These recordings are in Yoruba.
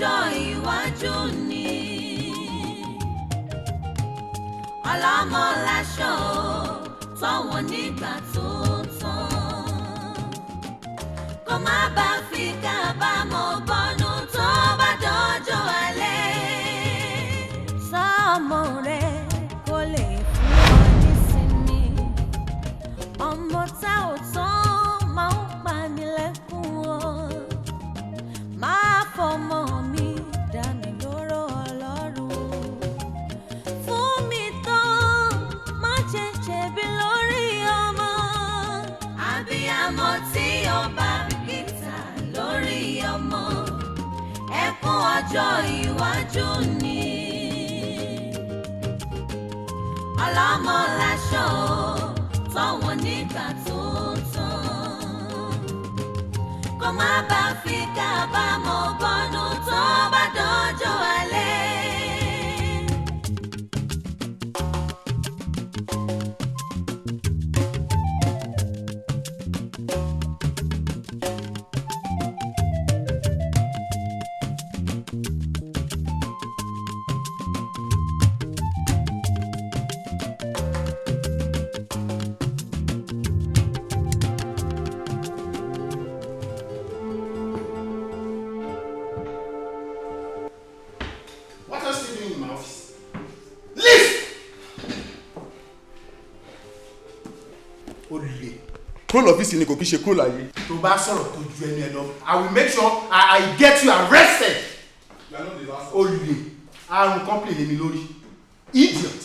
ọjọ́ iwájú ni. Ọlọ́mọ láṣọ tọ́wọ́ nígbà tó tán. Kó má bá fi kábàámọ̀ bọ́nú tó bá dọ́jọ́ alẹ́. Sọ́mọ rẹ̀ kó lè fún ọ nísinmi. Ọmọ tá ò tán máa ń pani lẹ́kùn o. Máa fọmọ mi dá mi lóró Ọlọ́run. Fún mi tán, má jẹ́ jẹ̀bi lórí ọmọ. Abiyamọ tí ó bá bìkítà lórí ọmọ. Ẹkún ọjọ́ iwájú ni. Ọlọ́mọ láṣọ tọ́wọ́ nígbà tó tán. Kó má bá fi kábàámọ̀ bọ́nú tó bá dọ́jọ́ alẹ́. Kúrò lọ́fíìsì ni kò kí ṣe kúrò láyé. Tó bá sọ̀rọ̀ tó ju ẹnu ẹ lọ, I will make sure I get you arrested. Olè àrùn complain lé mi lórí. Idiot.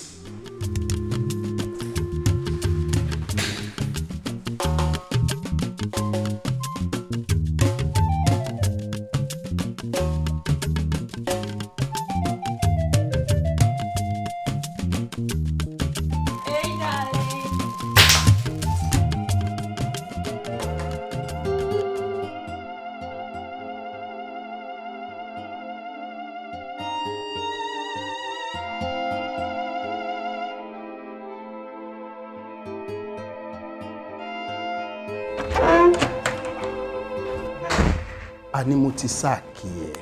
Ni mo ti sáàkì ẹ.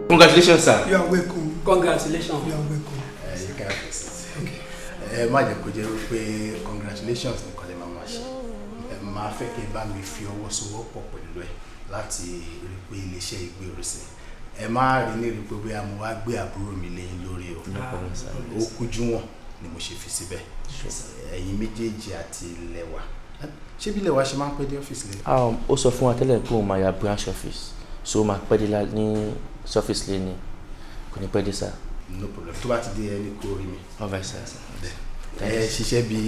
Congratulations, sir. You are welcome. Congratulations. You are welcome. You can have this. Okay. Má jẹ́ kó jẹ́ wípé congratulations nìkan lè máa ṣe. Máa fẹ́ kí ẹ bá mi fi ọwọ́ sowọ́pọ̀ pẹ̀lú ẹ láti rí pé iléeṣẹ́ ìgbé oríṣi. Ẹ má rí ní rí pé bóyá mo wá gbé àbúrò mi lẹ́yìn lórí o. Ó kújú wọn ni mo ṣe fi síbẹ̀. Ẹ̀yin méjèèjì àti Lẹ́wà. Ṣé bí Lẹ́wà ṣe máa ń pẹ́ dé ọ́fíìsì lẹ́yìn? Ó sọ fún wa tẹ́lẹ̀ pé òun máa ya branch office, so ó máa pẹ́ dé ní surface lane ni, kò ní pẹ́ dé sá. No problem. Tó bá ti dé ẹni kó rí mi. Alright sir. Ẹ ṣiṣẹ́ bí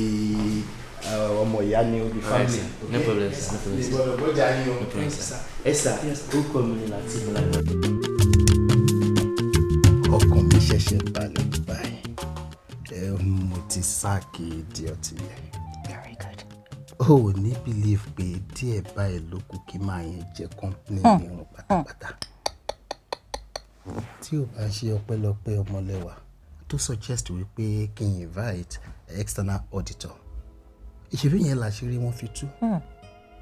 ọmọ ìyá ní orí family. No problem sir. No problem sir. Ìgbọ́dọ̀ bọ́jà yín o. No problem sir. Ẹ sà, orúkọ mi ni láti Olaiya. Ọkàn mi ṣẹ̀ṣẹ̀ balẹ̀ báyìí. Mo ti sáàkì idiot yẹn. Very good. O ní believe pé díẹ̀ báyìí ló kù kí máa yẹn jẹ́ company mìíràn pátápátá. Tí o bá ṣe ọpẹ́lọpẹ́ Ọmọlẹ́wà tó suggest wípé kí n invite external auditor. Ìṣèlú yẹn làṣírí wọn fi tú.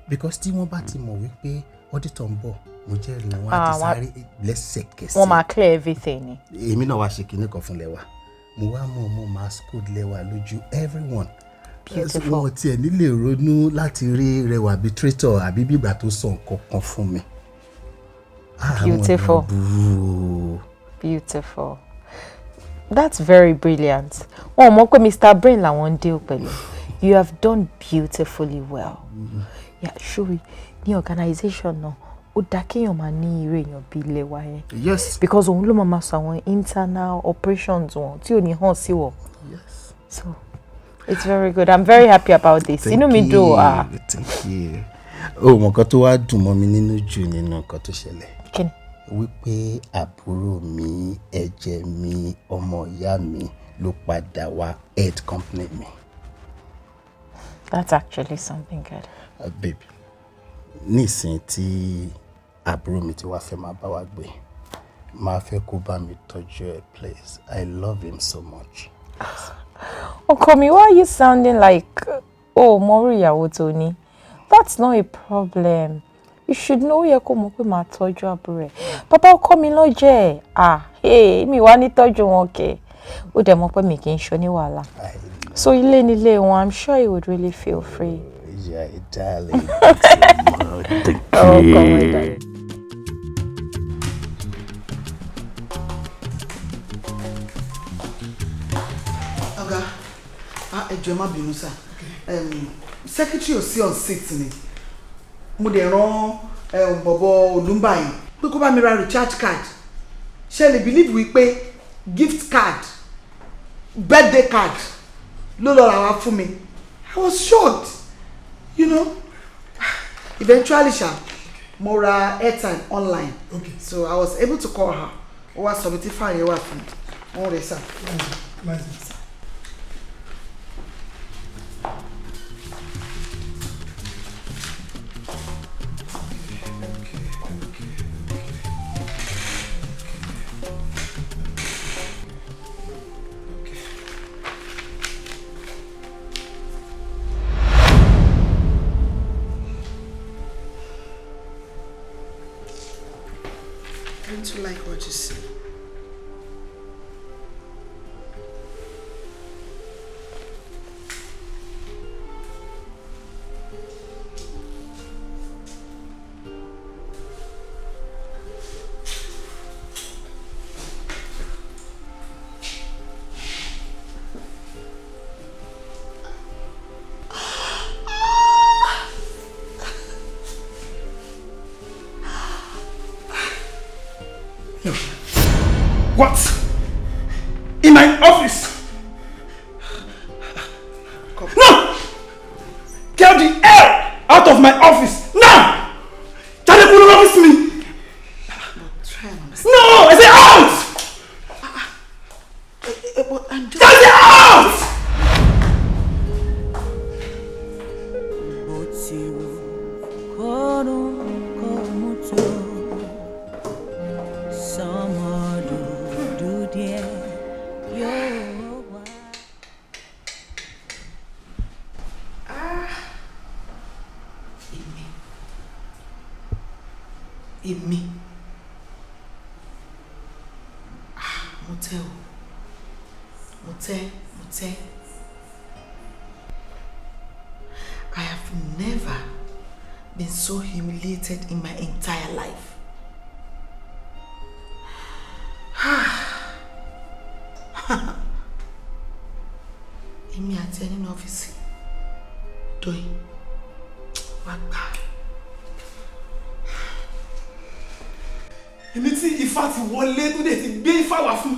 Because tí wọ́n bá ti mọ̀ wípé auditor ń bọ̀, mo jẹ́rìí wọn á ti sáré lẹ́sẹ̀kẹsẹ̀. Wọ́n máa clear everything ni. Èmi náà wá ṣe kinní kan fún Lẹ́wà. Mo wá mọ̀ máa scold Lẹ́wà lójú everyone. Beautiful. Wọ́n tiẹ̀ nílé ronú láti rí Rẹwà bí traitor àbí bígbà tó sọ nǹkan kan fún mi. Beautiful. Beautiful. That's very brilliant. Wọ́n mọ̀ pé Mr. Brain làwọn ń deal pẹ̀lú. You have done beautifully well. Yeah, sure. Ní organization náà, ó dá kéèyàn máa ní irú èèyàn bí Lẹ́wà yẹn. Yes. Because òun ló máa sọ àwọn internal operations wọn tí ò ní hàn sí wọ. Yes. So it's very good. I'm very happy about this. Inú mi dùn. Thank you. Oh, mo nǹkan tó wá dùn mọ́ mi nínú jù nínú nǹkan tó ṣẹlẹ̀. Kí ni? Wípé àbúrò mi, ẹ̀jẹ̀ mi, ọmọ ìyá mi ló padà wá head company mi. That's actually something good. Babe, nísìnyí tí àbúrò mi ti wá fẹ́ máa bá wa gbé, máa fẹ́ kó bá mi tọ́jú ẹ, please. I love him so much. Okomi, why are you sounding like, oh, Mori ìyàwó tó ní? That's not a problem. You should know yẹ kó mọ̀ pé màá tọ́jú àbúrò ẹ̀. Bàbá ọkọ mi ló jẹ́ mi wá ní tọ́jú wọn kẹ̀. Ó dẹ̀ mọ̀ pé mi kì í ṣe oníwàhálà. So ilé nílé wọn, I'm sure he would really feel free. Yeah, darling. Thank you. Oh, come on, darling. Ọ̀gá, ẹ jọ̀ọ́ má bínú sá. Secretary ò sí on seat ni. Mo dẹ̀ rán bọ̀bọ̀ Olúmbà yìí pé kó bá mi ra recharge card. Ṣé lè believe wípé gift card, birthday card ló lọ rà wá fún mi. I was shocked, you know. Eventually mo ra airtime online. Okay. So I was able to call her. Ó wá submit file yẹn wá fún mi. Wọ́n rẹ̀ sá. Don't you like what you see? What? In my office? No! Get the air out of my office now! Tell the office to me! No! I say out! Get it out! I have never been so humiliated in my entire life. Èmi àti ẹni ní ọ́fíìsì. Doyin. Wá gbà. Èmi tí Ifá ti wọlé tó dé ti gbé Ifá wá fún.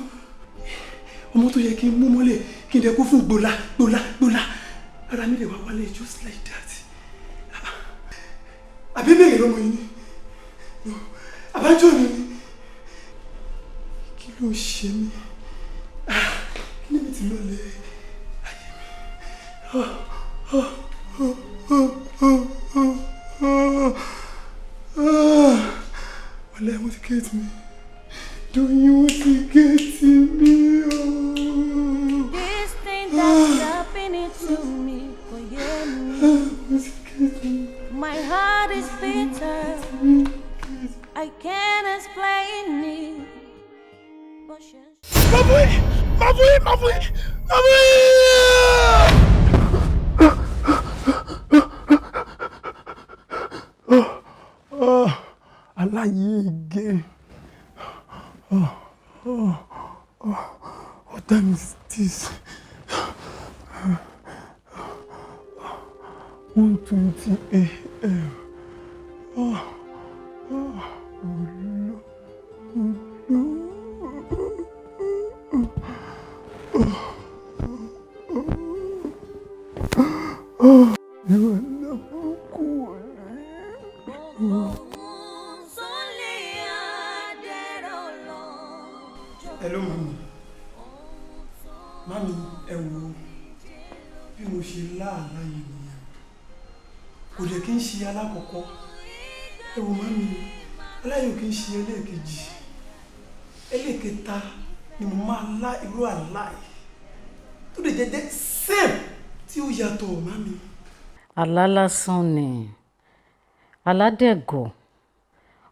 Ọmọ tó yẹ kí n mú mọ́lẹ̀ kí n dẹ̀ kó fún gbòlá. Ara mi lè wá wálé just like that. Àbí bẹ́ẹ̀ lọ́mọ yìí ni. Àbájọ́ mi ni. Kí ló ṣe mí? Kí ni mi ti lọlẹ̀ ayé mi? Olaiya wọ́n ti get me. Doyin wọ́n ti get me. This thing that's happening to me, my heart is bitter. I can't explain it. Mavui! Olaiya. What time is this? 1:20 a.m. Hello, Mami. Mami, ẹ wò bí mo ṣe láàlá yìí nìyẹn. Kò dẹ̀ kí n ṣe alákọ̀ọ́kọ́. Ẹ wò Mami, aláyò kí n ṣe ẹlẹ́ẹ̀kejì. Ẹlẹ́ẹ̀kẹta ni mo máa lá irú àlá yìí. Tó lè jẹ́ same tí ó yàtọ̀ Mami. Àlá lásán ni. Àlá dẹ̀gọ̀.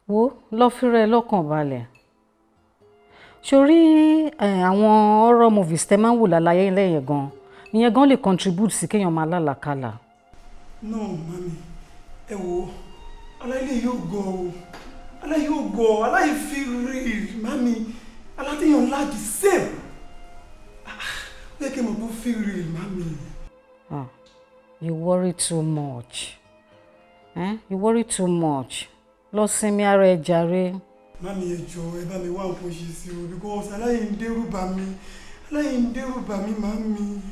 Wo lọ fi rẹ lọ́kàn balẹ̀. Sórí àwọn horror movies tẹ́ máa ń wò lálàyé lẹ́yìn gan. Ìyẹn gan lè contribute sí kéèyàn máa lálàkàlà. No, mami. Ẹ wo, aláìlé yóò gọ̀ o. Aláì yóò gọ̀, aláì feel real, mami. Alátéyàn ńlá the same. Ó yẹ kí mo kó feel real, mami. You worry too much. You worry too much. Lọ sinmi ara ẹ jàre. Mami ẹ jọ̀ọ́ ẹ bá mi wá nǹkan ṣe sí o because aláì ń dẹ́rù bà mí. Aláì ń dẹ́rù bà mí, mami.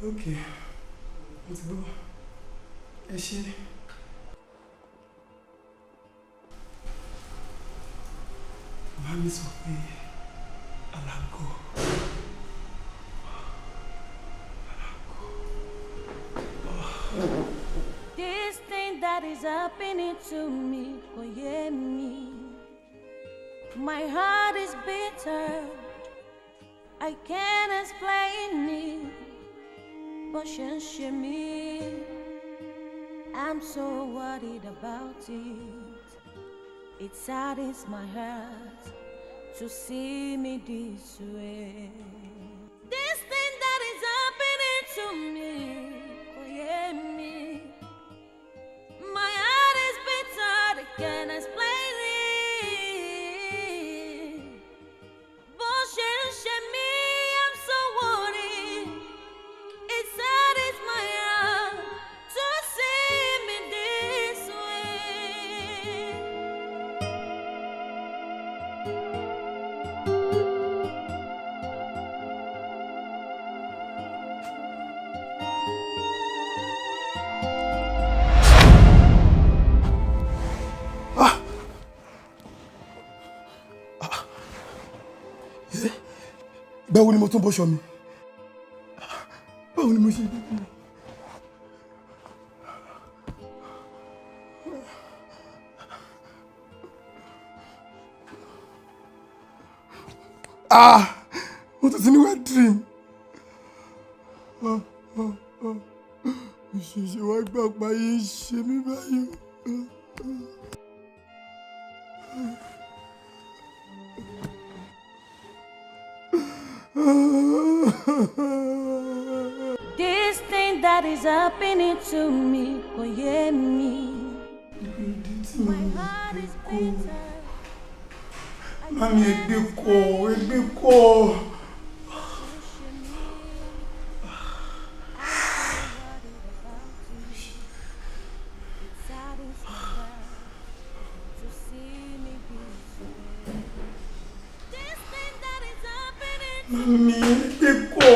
Okay. Mo ti gbọ́. Ẹ ṣé. Mami sọ pé alágọ̀. This thing that is happening to me, oh yeah, me. My heart is bitter. I can't explain it, but she me. I'm so worried about it. It saddens my heart to see me this way. This thing that is happening to me, oh yeah, me. My heart is bitter, I can't explain it. But she me, I'm so worried. It saddens my heart to see me this way. Báwo ni mo tún bọ́ṣọ mi? Báwo ni mo ṣe dé? Mo tún ti ní wet dream. Ìṣẹ̀ṣẹ̀ wá gbà pa yé ṣe mí báyìí. This thing that is happening to me, oh yeah, me. My heart is bitter. Mami, ẹgbẹ́ kọ́. Mami, ẹgbẹ́ kọ́.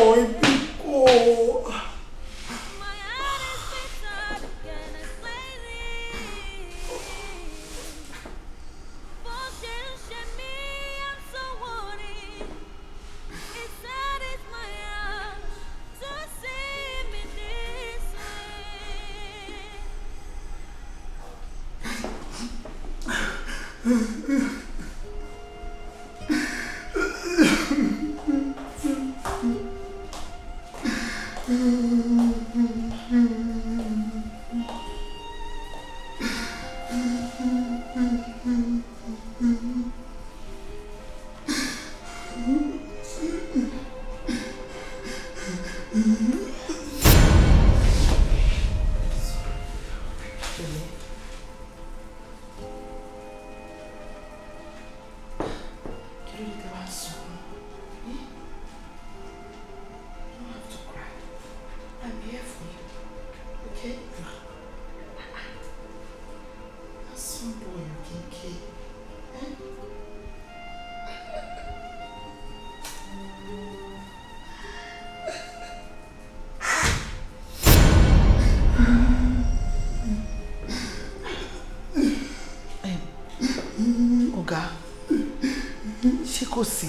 Kò sí.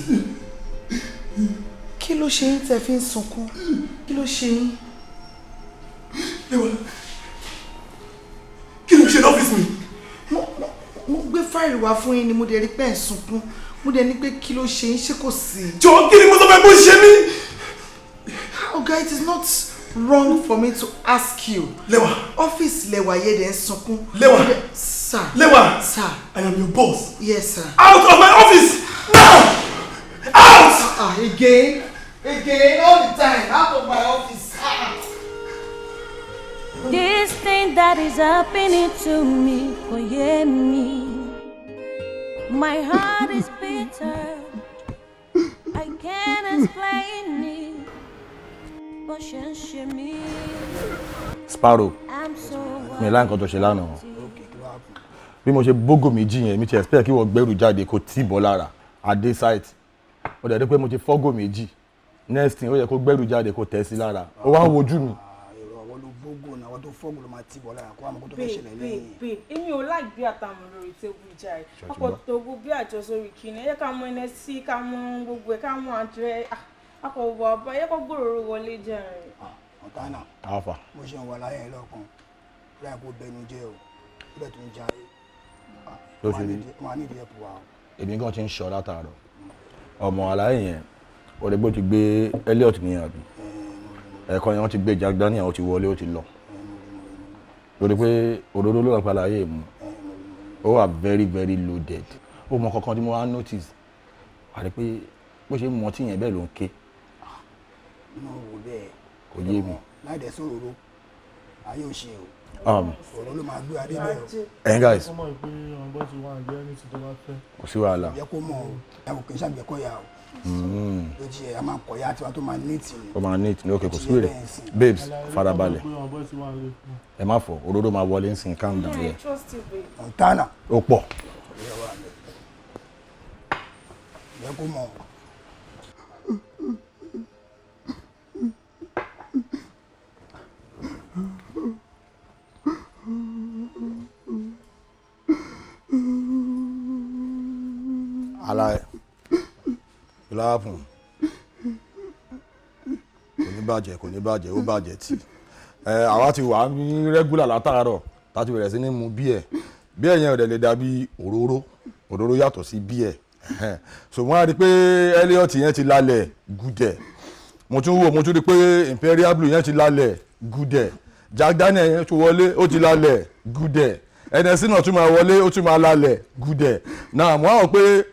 Kí ló ṣe yín tẹ́ fi ń sunkún? Kí ló ṣe yín? Kí ló ṣe lọ́fíìsì mi? Mo gbé fáìlì wá fún yín ni mo dẹ̀ rí pé ẹ̀ ń sunkún. Mo dẹ̀ ní pé kí ló ṣe yín, ṣé kò sí? Jọ̀ọ́ kí ni mo sọ fẹ́ bó ṣe mí? Ọ̀gá, it is not wrong for me to ask you. Lewa. Office Lewa ye den sunkún. Lewa. Sir. Lewa. Sir. I am your boss. Yes, sir. Out of my office! Now! Out! Again, all the time, out of my office. This thing that is happening to me, oh yeah, me. My heart is bitter. I can't explain it. But she me. Sparrow. I'm so Mi la nǹkan tó ṣe lánàá. Bí mo ṣe bógò méjì yẹn mi ti expect kí wọ́n gbẹ́rù jáde kó tí bọ́ lára adé site. Ó dẹ̀ rí pé mo ti fọ́gò méjì. Next thing ó yẹ kó gbẹ́rù jáde kó tẹ̀ sí lára. Ó wá ń wojú mi. Babe, èmi ò like bí àtàmù lórí tébù ìjà ẹ̀. Ọ̀pọ̀ tó gbogbo bí àjọ sórí kìíní. Ẹ ká mọ ẹnẹ sí ká mọ gbogbo ẹ̀ ká mọ àjọ akọ̀ bàbá ẹ kọ́ gbòòrò wọlé jẹ́ rẹ̀. Ọ̀tánà. Alpha. Mo ṣe ń wọ láyé lọ́kàn. Láì kó bẹnu jẹ́ o. Ilé tó ń jáde. Ló ṣe rí. Wọ́n á ní ìdí ẹ̀pù wa o. Èmi gan ti ń ṣọ́ látàárọ̀. Ọmọ aláyé yẹn Odegbo ti gbé Elliot nìyẹn àbí. Ẹ̀ẹ̀kan yẹn wọ́n ti gbé Jack Daniel ó ti wọlé ó ti lọ. Lórí pé òdodo ló ràn pa láyé mu. Ó wà very very loaded. Ó mọ kankan tí mo wá notice. Wà rí pé bó ṣe mọ tí yẹn bẹ́ẹ̀ ló ń ké. Inú wo bẹ́ẹ̀. Kò yé mi. Láì dẹ̀ sọ̀rọ̀ ayé ò ṣe o. Ọ̀rọ̀ ló máa gbé adé bẹ́ẹ̀ o. Hey guys. Kò sí wàhálà. Yẹ kó mọ̀ ẹ kò kì í ṣàgbẹ́kọ̀ ya o. Ló ti ẹ̀ a máa kọ̀ ya tiwa tó máa neat ni. Ó máa neat ní òkè kò sí wèrè. Babes farabalẹ̀. Ẹ má fọ̀ òdodo máa wọlé ń sìn calm down yẹ. Ọ̀tánà. Ó pọ̀. Yẹ kó mọ̀. Alaye. Kí ló happen? Kò ní bàjẹ́, ó bàjẹ́ tí. Àwa ti wà ní regular látàárọ̀, tá ti bẹ̀rẹ̀ sí ní mu beer. Beer yẹn ò dẹ̀ lè dàbí òróró. Òróró yàtọ̀ sí beer. So mo wá rí pé Elliot yẹn ti lálẹ̀ gúdẹ̀. Mo tún rí pé Imperial Blue yẹn ti lálẹ̀ gúdẹ̀. Jack Daniel yẹn tún wọlé ó ti lálẹ̀ gúdẹ̀. NSC náà tún máa wọlé ó tún máa lálẹ̀ gúdẹ̀. Náà mo wá wò pé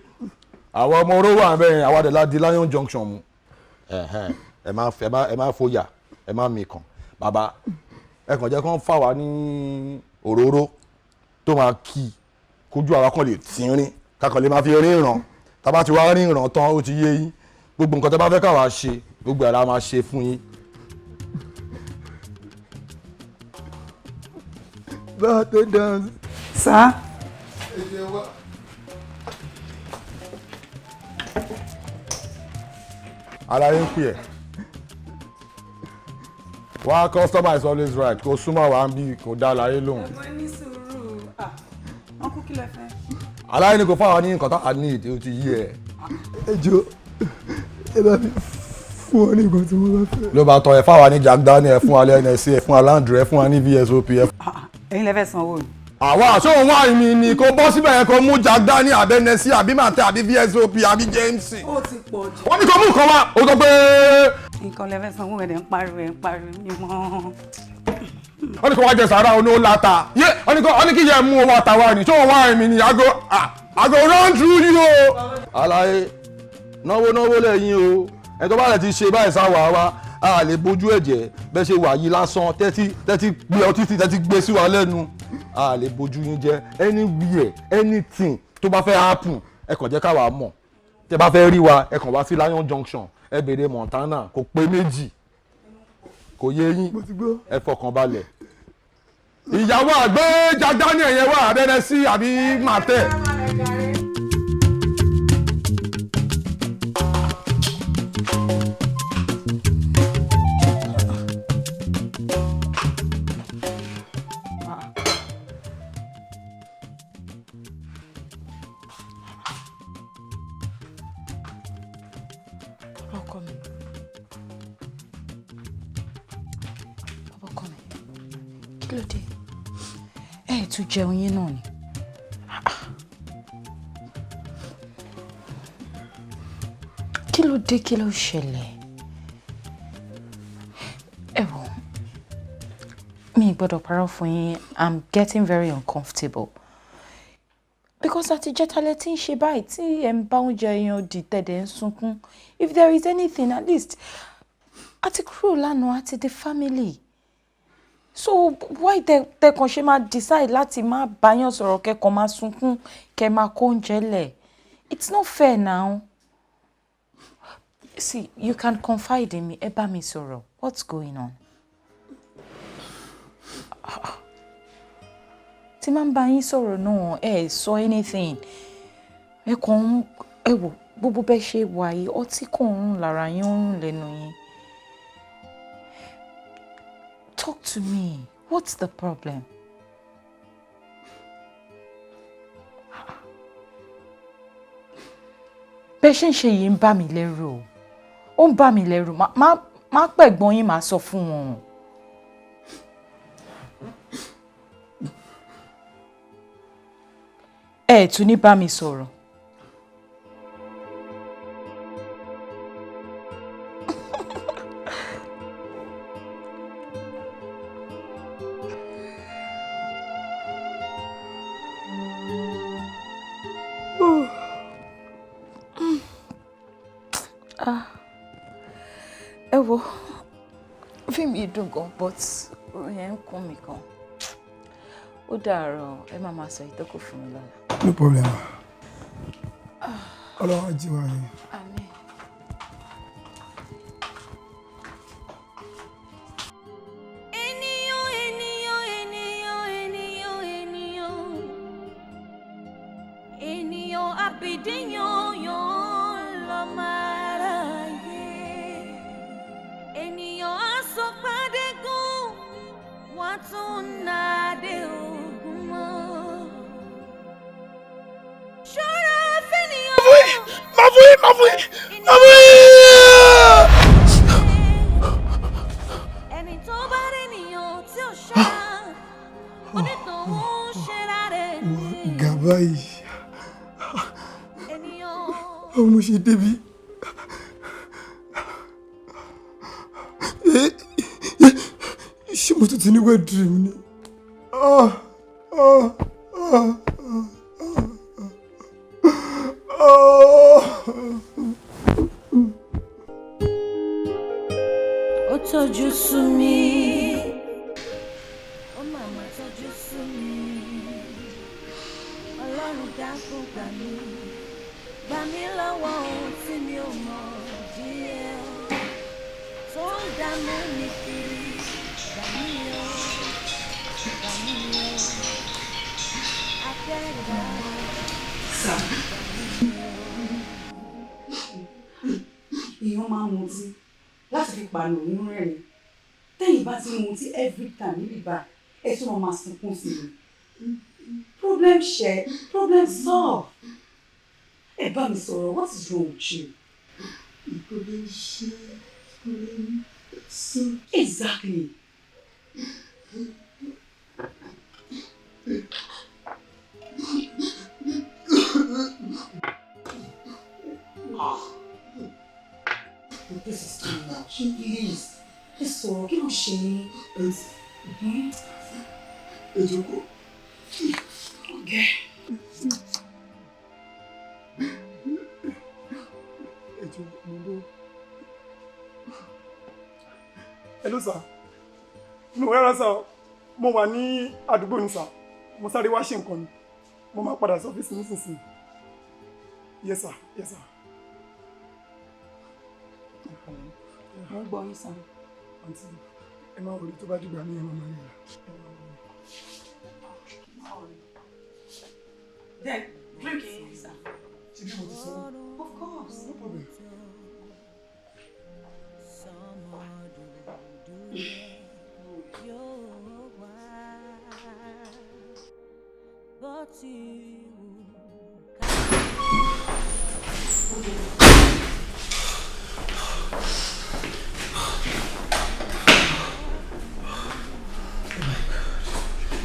àwọn ọmọ oró wà bẹ́ẹ̀ àwọn àdèlà di Lion Junction mu. Ẹ má fòyà ẹ má mikàn bàbá ẹ kàn jẹ́ kán fà wá ní òróró tó máa kí kójú àwa kan lè tínrín kákan lè máa fi rí ìràn tábà ti wá rí ìràn tán ó ti yé yín gbogbo nǹkan tó bá fẹ́ káwa ṣe gbogbo ẹ̀ la máa ṣe fún yín. Bá a tó dán. Sá. Alaye ń pè ẹ́ wá customer is always right kò súnmọ́ wa ń bí kò dá Alaye lóhùn. Ẹ̀gbọ́n ní sùúrù. Wọ́n kú kí lẹ fẹ́. Alaye ni kò fáwọn ní nǹkan tó à ní ìdí ó ti yí ẹ. Ẹ jọ̀ọ́ ẹ bá mi fún ọ ní nǹkan tí mo bá fẹ́. Ló bá tọ ẹ fáwọn ní Jack Daniel ẹ fún wa ní NSC ẹ fún wa Landry ẹ fún wa ní VSOP ẹ. Ẹ̀yin lẹ fẹ́ sanwó ni. Àwa àṣọ òun wà mí ni kò bọ́ síbẹ̀ yẹn kò mú Jack Daniel àbí NSC àbí Màtẹ́ àbí VSOP àbí James. Ó ti pọ̀ jù. Wọ́n ní kò mú nǹkan wá ó sọ pé. Nǹkan lẹ fẹ́ sanwó ẹ̀ dẹ̀ ń pariwo mi mọ́. Wọ́n ní kò wá jẹ sàárà oní láta wọ́n ní kí yẹ mú owó àtàwà ni tí wọ́n wá mí ni àgọ́ run through you o. Alaye náwó lẹ́yìn o ẹ̀ tó bá lẹ̀ ti ṣe báyìí sáwà wa a lè bójú ẹ̀jẹ̀ bẹ́ẹ̀ ṣe wà yìí lásán tẹ́tí gbé ọtí tẹ́tí gbé sí wa lẹ́nu a lè bójú yín jẹ́ anywhere anything tó bá fẹ́ happen ẹ kàn jẹ́ káwa mọ̀ tẹ́ bá fẹ́ rí wa ẹ kàn wá sí Lion Junction ẹ béèrè Montana kò pé méjì kò yé yín ẹ fọkàn balẹ̀. Ìyàwó àgbẹ̀ Jack Daniel yẹn wà abẹ́rẹ́ sí àbí Màtẹ́. Kí ló dé? Ẹ tún jẹun yín náà ni. Kí ló dé kí ló ṣẹlẹ̀? Ẹ wò gbọ́dọ̀ parọ́ fún yín, I'm getting very uncomfortable. Because àti jẹ́talẹ̀ tí ń ṣe báyìí tí ẹ̀ ń bá oúnjẹ yan di tẹ̀dẹ̀ ń sunkún. If there is anything, at least, àti kúrò lánàá àti the family. So why they kàn ṣe máa decide láti máa báyàn sọ̀rọ̀ kẹ́kọ̀ọ́ máa sunkún kẹ́ máa kó oúnjẹ lẹ̀? It's not fair now. See, you can confide in me. Ẹ bá mi sọ̀rọ̀. What's going on? Tí máa ń bá yín sọ̀rọ̀ náà, ẹ sọ anything. Ẹ kàn ẹ wò gbogbo bẹ́ẹ̀ ṣe wà yìí, ọtí kàn ń rùn lára yín, ó ń rùn lẹ́nu yín. Talk to me. What's the problem? Bẹ́ẹ̀ ṣe ń ṣe yìí ń bà mí lẹ́rù. Ó ń bà mí lẹ́rù. Má pẹ̀gbọ́n yín máa sọ fún wọn. Ẹ tún ní bá mi sọ̀rọ̀. Ẹ wo, fíìmù yìí dùn gan, but orin yẹn ń kún mi gan. Ó dàárọ̀, ẹ máa sọ ìtókù fún mi lọ́la. No problem. Ọlọ́run á jí wa ni. Àmín. Ènìyàn àbìdíyàn yàn lọ́mọ aráyé. Ènìyàn àsọpàdégún wọ́n tún nàdé ogun mọ́. Ṣọ́ra fẹ́nìyàn. Má fún yín. Ẹni tó bá rí ènìyàn tí ò ṣá, onítọ̀hún ṣe rárẹ̀ ni. Gàbá yìí. Báwo mo ṣe débi? Ṣé mo tún ti ní wet dream ni? Ó tọ́jú sú mi. Ó màmá tọ́jú sú mi. Ọlọ́run dákun gbà mí. Gbà mí lọ́wọ́ ohun tí mi ò mọ̀ díẹ̀. Tó ń dààmú mi kiri. Gbà mí o. Gbà mí o. Akẹ́dà. Èèyàn máa ń mutí láti fi pààlò nínú rẹ̀ ni. Tẹ́yìn bá ti mutí every time níbi bá ẹ tún máa sunkún sí i. Problem share, problem solve. Ẹ bá mi sọ̀rọ̀, what is wrong with you? Problem share, problem solve. Exactly. This is too much. Please. Ẹ sọ̀rọ̀ kí ló ṣe é? Ẹ jókòó. Okay. Hello sir. No, where sir? Mo wà ní àdúgbò ni sir. Mo sáré wá ṣe nǹkan ni. Mo máa padà sí ọ́fíìsì nísinsìnyí. Yes sir. Yes sir. Mo gbọ́ yín sir. Àǹtí, ẹ máa wọlé tó bá dìgbà ní ẹ̀rọ máa rí rà. Then, drink it, sir. Of course, no problem.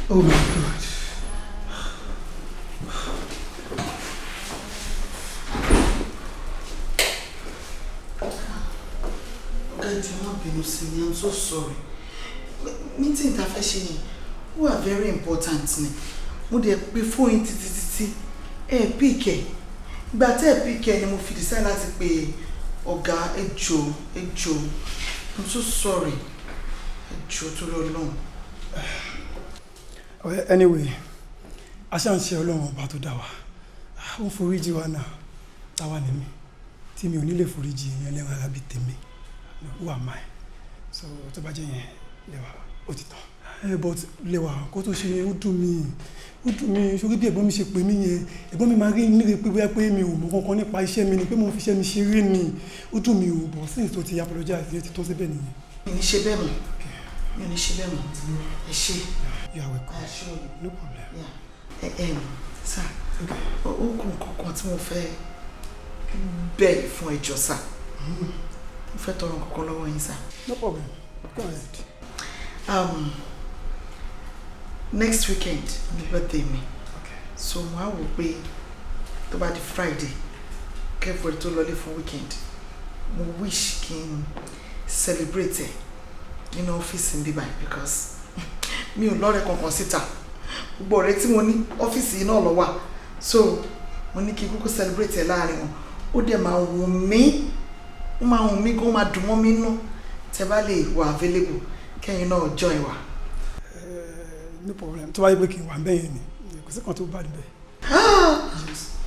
Oh my God. I'm so sorry. meeting ta fẹ́ ṣe yẹn ó wà very important ni mo dẹ̀ pé fóònù yín títí pick ẹ̀ ìgbà tẹ́ pick ẹ̀ ni mo fi decide láti pe ọ̀gá ẹ jọ̀ọ́ I'm so sorry ẹ jọ̀ọ́ torí Ọlọ́run. Anyway, a ṣáà ń ṣe Ọlọ́run ọba tó dá wa ó ń foríjì wa náà táwa ni mí tí mi ò ní lè foríjì èèyàn lẹ́wọ̀n ara bíi tèmi who am I? So tó bá jẹ́ yẹn lẹ́wà ó ti tán. But lẹ́wà kó tó ṣe yẹn ó dùn mí sórí bí ẹ̀gbọ́n mi ṣe pè mí yẹn ẹ̀gbọ́n mi máa rí níre pé bóyá pé mi ò mọ̀ kankan nípa iṣẹ́ mi ni pé mo fi iṣẹ́ mi ṣeré ni ó dùn mí ò bọ̀ since tó ti apologize yẹn ti tó síbẹ̀ nìyẹn. mi ní ṣe bẹ́ẹ̀ mọ́ ẹ ṣe. You are welcome. No problem. Sir, ó kù nǹkan tí mo fẹ́ bẹ́ẹ̀ fún ẹjọ́ sir. Mo fẹ́ tọrọ nǹkan lọ́wọ́ yín sir. No problem. Go ahead. Next weekend ni birthday mi. So mo á wò pé tó bá di Friday kẹ́fọ́ tó lọlé fún weekend mo wish kí n celebrate ẹ̀ nínú ọ́fíìsì mi báyìí because mi ò lọ́rẹ̀ kankan síta gbogbo ọ̀rẹ́ tí mo ní ọ́fíìsì yìí náà ló wà so mo ní kí n kúkú celebrate ẹ̀ láàrin wọn ó dẹ̀ máa wù mí gan máa dùn mọ́ mi nú tẹ́ bá lè wà available kẹ́yìn náà join wa. No problem tó bá yẹ pé kí n wà bẹ́ẹ̀ ni kò sí kan tó bá níbẹ̀.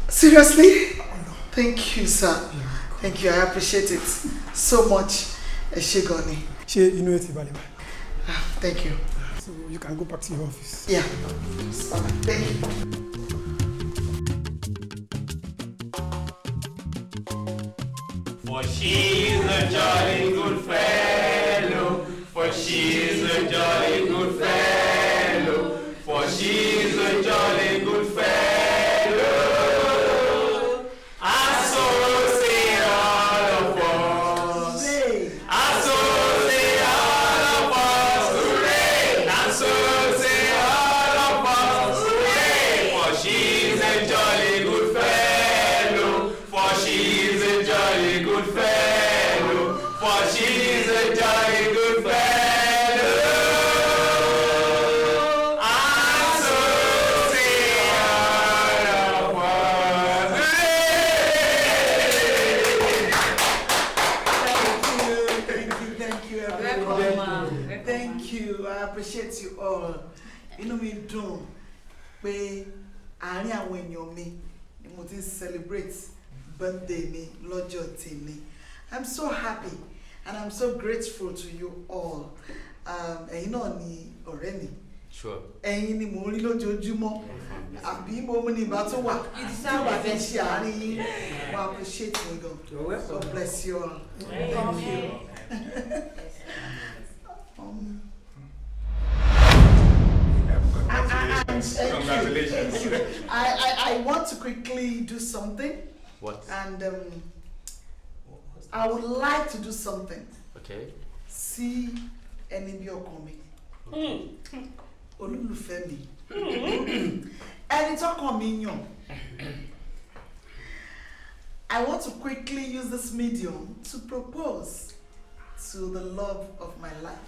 Seriously? Thank you sir. Thank you, I appreciate it so much. Ẹ ṣé gan ni. Ṣé inú ẹ ti balẹ̀ bá? Thank you. So you can go back to your office. Yeah. Thank you. For she's a jolly good fellow. For she's a jolly good fellow. For she's a jolly good fellow. Inú mi dùn pé àárín àwọn èèyàn mi ni mo ti celebrate birthday mi lọ́jọ́ tèmi. I'm so happy and I'm so grateful to you all. Ẹ̀yin náà ni ọ̀rẹ́ mi. Sure. Ẹ̀yin ni mo rí lójoojúmọ́. Àbí mo mú ní ìbá tó wà. Tí ó bá fi ṣe àárín yín. Mo appreciate you gan. God bless you all. Thank you. Congratulations. Thank you. I want to quickly do something. What? And I would like to do something. Okay. See ẹni bí ọkàn mi. Olólùfẹ́ mi. Ẹni tọ́kàn mi yàn. I want to quickly use this medium to propose to the love of my life.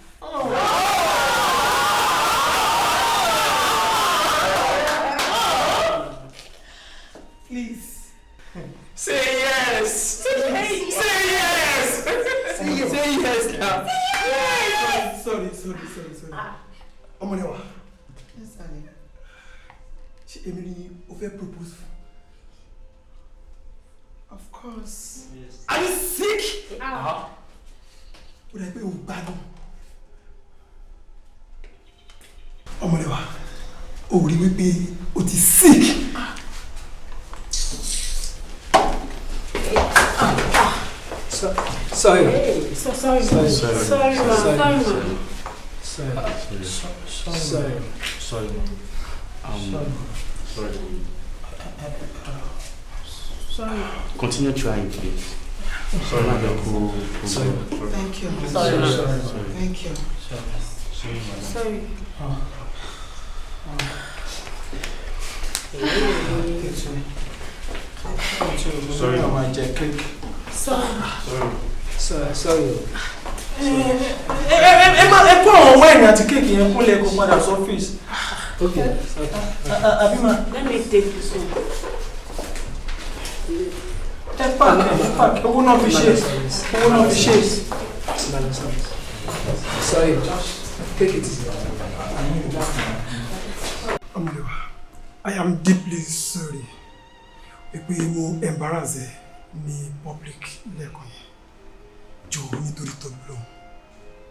Please. Say yes! Say yes! Say yes now. Sorry. Owolewa. Yes, darling. Ṣé èmi ni o fẹ́ propose fún? Of course. Yes. Are you sick? Ó dà pé o gbádùn. Owolewa, o rí wípé o ti sick. Sorry. Hey, sorry, ma. Sorry. Sorry. Continue trying, please. Sorry. Thank you. Sorry. Thank you. Sorry. Sorry. Sorry. ẹ kó àwọn wáìnì àti kéèkì yẹn kúnlẹ̀ kó padà sọ́fíìsì. Okay. Abima. Let me take this one. Pack. Owó náà fi ṣe. Sorry, just take it easy. Owolewa, I am deeply sorry. Pé mo embarrass ẹ ní public lẹ́kọ̀ọ́ yẹn. Jọ̀ọ́ nítorí t'Ọlọ́run.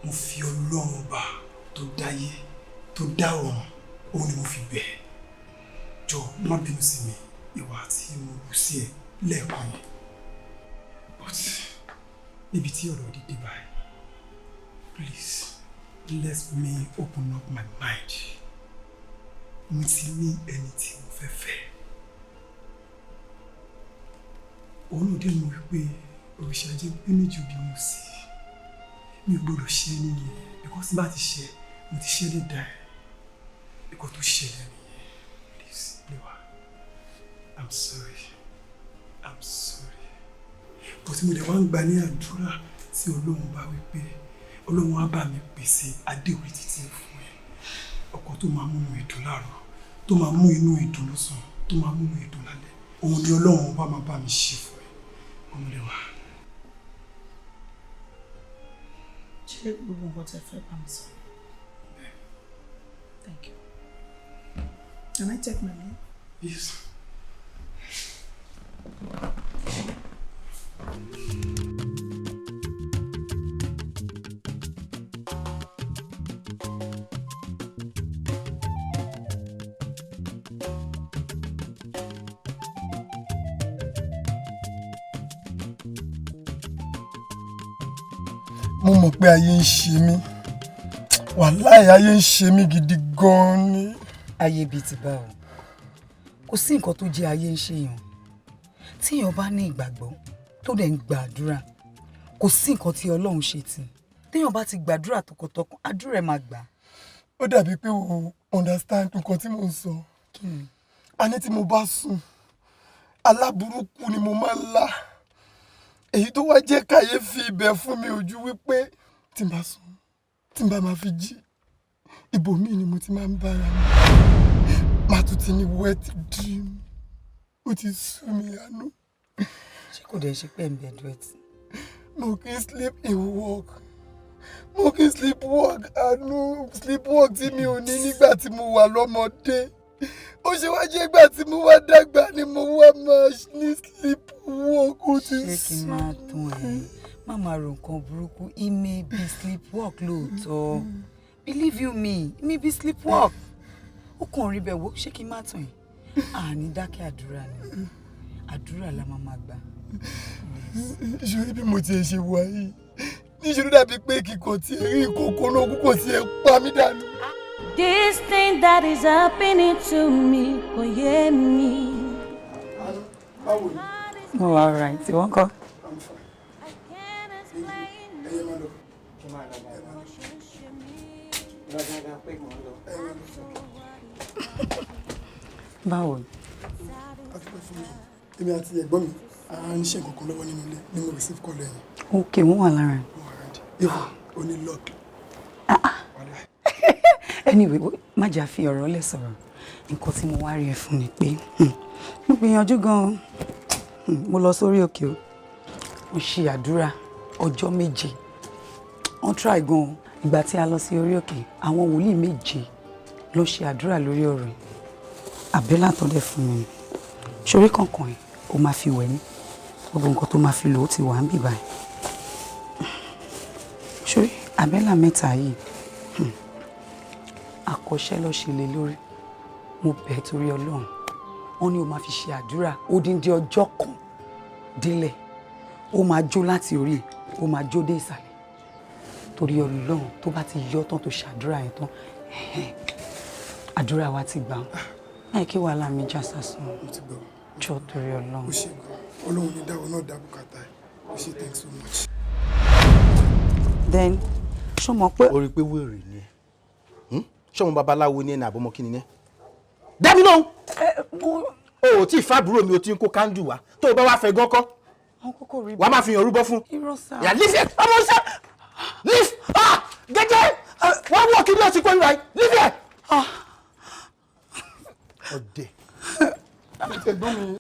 Mo fi Ọlọ́run Ọba tó dáyé, tó dá ọ̀run, òun ni mo fi bẹ̀. Jọ̀ọ́ má bínú sí mi, ìwà tí mo wù sí ẹ lẹ́ẹ̀kan yẹn. But níbi tí ọ̀rọ̀ dídé báyìí, please let me open up my mind. Mo ti ní ẹni tí mo fẹ́ fẹ́. Òun ò dé mọ̀ wípé òrìṣà jẹ́ pé méjì bí mo sì. Mi ò gbọ́dọ̀ ṣe ẹni yẹn because bá ti ṣe mo ti ṣe lè dá ẹ. Because tó ṣẹlẹ̀ nìyẹn. Please, Lewa. I'm sorry. But mo dẹ̀ wá ń gbà ní àdúrà tí Ọlọ́run bá wípé Ọlọ́run á bá mi pèsè adéwì títí fún ẹ. Ọkọ tó máa mú inú ìdùn láàárọ̀, tó máa mú inú ìdùn lọ́sàn, tó máa mú inú ìdùn lálẹ́. Òun ni Ọlọ́run bá máa bá mi ṣe fún ẹ. Owolewa. Ṣé gbogbo nǹkan tẹ́ fẹ́ bá mi sọ? Thank you. Can I take my leave? Yes. Mo mọ̀ pé ayé ń ṣe mí. Wàláhì ayé ń ṣe mí gidi gan-an ni. Ayé bíi ti bá o. Kò sí nǹkan tó jẹ́ ayé ń ṣe yàn. Tí èèyàn bá ní ìgbàgbọ́ tó dẹ̀ ń gbàdúrà, kò sí nǹkan tí Ọlọ́run ṣe tì. Téèyàn bá ti gbàdúrà tọkàntọkàn, àdúrà ẹ̀ máa gbà. Ó dàbí pé o understand nǹkan tí mo ń sọ. Kí ni? A ní tí mo bá sùn, aláburúkú ni mo máa ń lá. Èyí tó wá jẹ́ kàyéfì ibẹ̀ fún mi ojú wípé tí n bá sùn, tí n bá máa fi jí, ibòmíì ni mo ti máa ń bára mi. Màá tún ti ní wet dream. Ó ti sú mi àánú. Ṣé kò dẹ̀ ṣe pé ń bẹ̀ duet? Mo kì í sleep in work. Mo kì í sleep work àánú. Sleep work tí mi ò ní nígbà tí mo wà lọ́mọdé. Ó ṣe wá jẹ́ ìgbà tí mo wá dàgbà ni mo wá máa ní sleep work. Ó ti sú mi. Ṣé kí n máa tún ẹ? Má máa ro nǹkan burúkú. It may be sleep work lóòótọ́. Believe you me, it may be sleep work. Ó kàn rí bẹ́ẹ̀ wo, ṣé kí n máa tún ẹ? Àní dákẹ́ àdúrà ni. Àdúrà la máa gbà. Ṣé bí mo ti ṣe wà yìí? Níṣẹ́ ló dàbí pé kíkọ́ tí ẹ rí ìkókó náà kúkọ̀ tí ẹ pa mí dànù. This thing that is happening to me, kò yé mi. Oh, all right. You won't go? Báwo? Èmi àti ẹ̀gbọ́n mi, a ń ṣe nǹkan kan lọ́wọ́ nínú ilé ní mo receive call ẹ̀yìn. Okay, wọ́n wà lára. Even oní lock. Anyway, má jà fi ọ̀rọ̀ lẹ̀ sọ̀rọ̀. Nǹkan tí mo wá rí ẹ fún ni pé mo gbìyànjú gan-an. Mo lọ sórí òkè o. Mo ṣe àdúrà ọjọ́ 7. Wọ́n try gan-an. Ìgbà tí a lọ sí orí òkè, àwọn wòlíì 7 ló ṣe àdúrà lórí ọ̀rọ̀ yìí. Àbẹ́là tó dẹ̀ fún mi. Ṣorí kankan ẹ̀, o máa fi wẹ̀ ní. Gbogbo nǹkan tó máa fi lò ó ti wà ń bì báyìí. Ṣorí àbẹ́là 3 yìí, àkọsẹ́ ló ṣe lé lórí. Mo bẹ̀ torí Ọlọ́run. Wọ́n ní o máa fi ṣe àdúrà odindi ọjọ́ kan délẹ̀. Ó máa jó láti orí, ó máa jó dé ìsàlẹ̀. Torí Ọlọ́run tó bá ti yọ tán tó ṣàdúrà yẹn tán, àdúrà wa ti gbà. Ẹ kí wàhálà mi já sásán. Jọ̀ọ́ torí Ọlọ́run. Ó ṣe gan. Ọlọ́run ní dáwọ́ náà dá bùkátà ẹ̀. Ó ṣe thanks so much. Then, ṣó mọ̀ pé. O rí pé wèrè ni ẹ. Ṣọ́mọ babaláwo ni ẹ ní àbọ̀mọ́ kí ni ẹ? Dámi náà. O ò tí ì fábùrò mi o ti ń kó kándù wá. Tó o bá wá fẹ́ gan kọ́. Wàá máa fi hàn rúbọ fún. Irọ́ sá. Yà lífẹ̀ẹ́ ọmọ sá. Leave! Get there! One more curiosity going right. Leave here! Ọdẹ. Ẹ̀gbọ́n mi,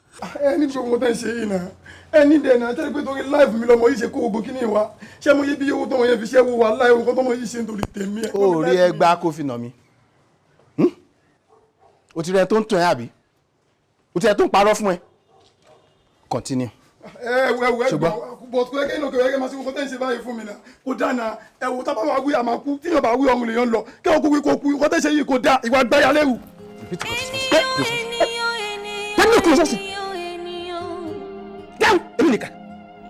ẹni tí owó tẹ́ ń ṣe yìí náà, ẹni dẹ̀ náà tẹ́lẹ̀ pé torí láìfù mi lọ́mọ yìí ṣe kó gbogbo kíní wa. Ṣé mo yé bí owó tọ́mọ yẹn fi ṣẹ́ wo wà láì owó tọ́mọ yìí ṣe nítorí tèmi ẹ̀. O rí ẹgbàá kó fi nà mí. O ti rẹ tó ń tàn ẹ́ àbí? O ti rẹ tó ń parọ́ fún ẹ? Continue. Ṣùgbọ́n bọ̀t kò yẹ kí n lọ kò yẹ kí n máa ṣe kókó tẹ́ ń ṣe báyìí fún mi náà kò dáná ẹ̀wò tábà máa wí àmà kú tíyàn bá wí ọ̀hún lèèyàn lọ kí wọ́n kú wí kó kú kó tẹ́ ṣe yìí kò dá ìwà gbáyà lẹ́rù.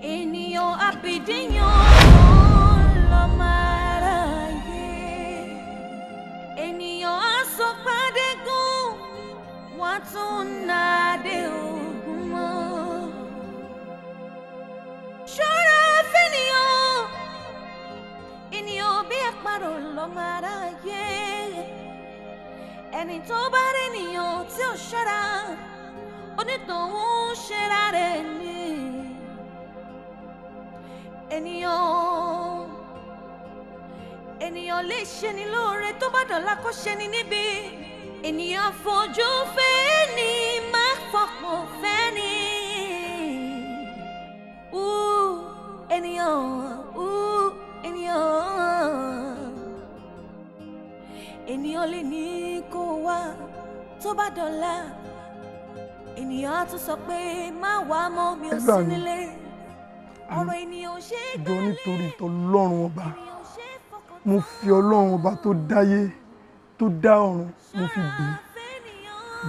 Ènìyàn àbìdíyàn lọ́mọ aráyé ènìyàn àsọpàdégún wọ́n tún nàdé ògùn mọ́. Ṣọ́ra fẹ́nìyàn ènìyàn bí àparò lọ́mọ aráyé ẹni tó bá rí ènìyàn tí ò ṣọ́ra onítọ̀hún ṣera rẹ̀ ni. Ènìyàn lè ṣe ni lóore tó bá dọ̀la kó ṣe ni níbi ènìyàn fojú fẹ́ ni má fọkàn fẹ́ ni. Ènìyàn lè ní kó wá tó bá dọ̀la ènìyàn á tún sọ pé má wá mọ́ mi ò sí nílé. Ọ̀rọ̀ ènìyàn ṣe é jọ nítorí ìtọ́lọ́run ọba mo fi ọlọ́run ọba tó dáyé tó dá ọ̀run mo fi bì í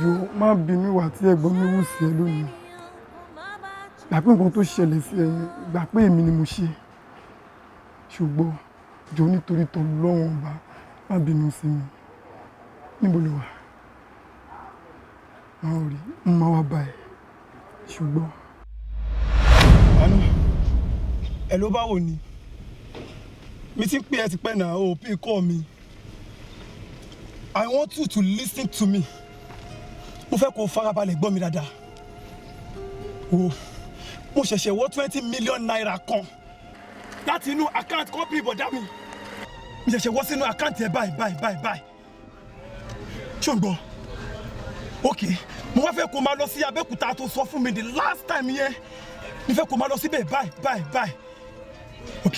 jọ má bínú ìwà tí ẹ̀gbọ́n mi wù sí ẹ lónìí gbà pé nǹkan tó ṣẹlẹ̀ sí ẹ̀yin gbà pé èmi ni mo ṣe ṣùgbọ́n jọ nítorí ìtọ́lọ́run ọba má bínú sí mi níbo ló wà máa rí mo máa wá bá ẹ ṣùgbọ́n. Ẹ ló bá wò ni mi ti ń pè ẹ́ ti pẹ́ náà o pí kọ́ mi I want you to listen to me mo fẹ́ kó farabalẹ̀ gbọ́ mi dáadáa o mo ṣẹ̀ṣẹ̀ wọ́ 20 million naira kan láti inú àkáǹtì company bọ̀dá mi mo ṣẹ̀ṣẹ̀ wọ́ sínú àkáǹtì ẹ̀ báyìí ṣó ń gbọ́ ok mo wá fẹ́ kó máa lọ sí Abẹ́òkúta tó sọ fún mi the last time yẹn mo fẹ́ kó máa lọ síbẹ̀ báyìí. Ok,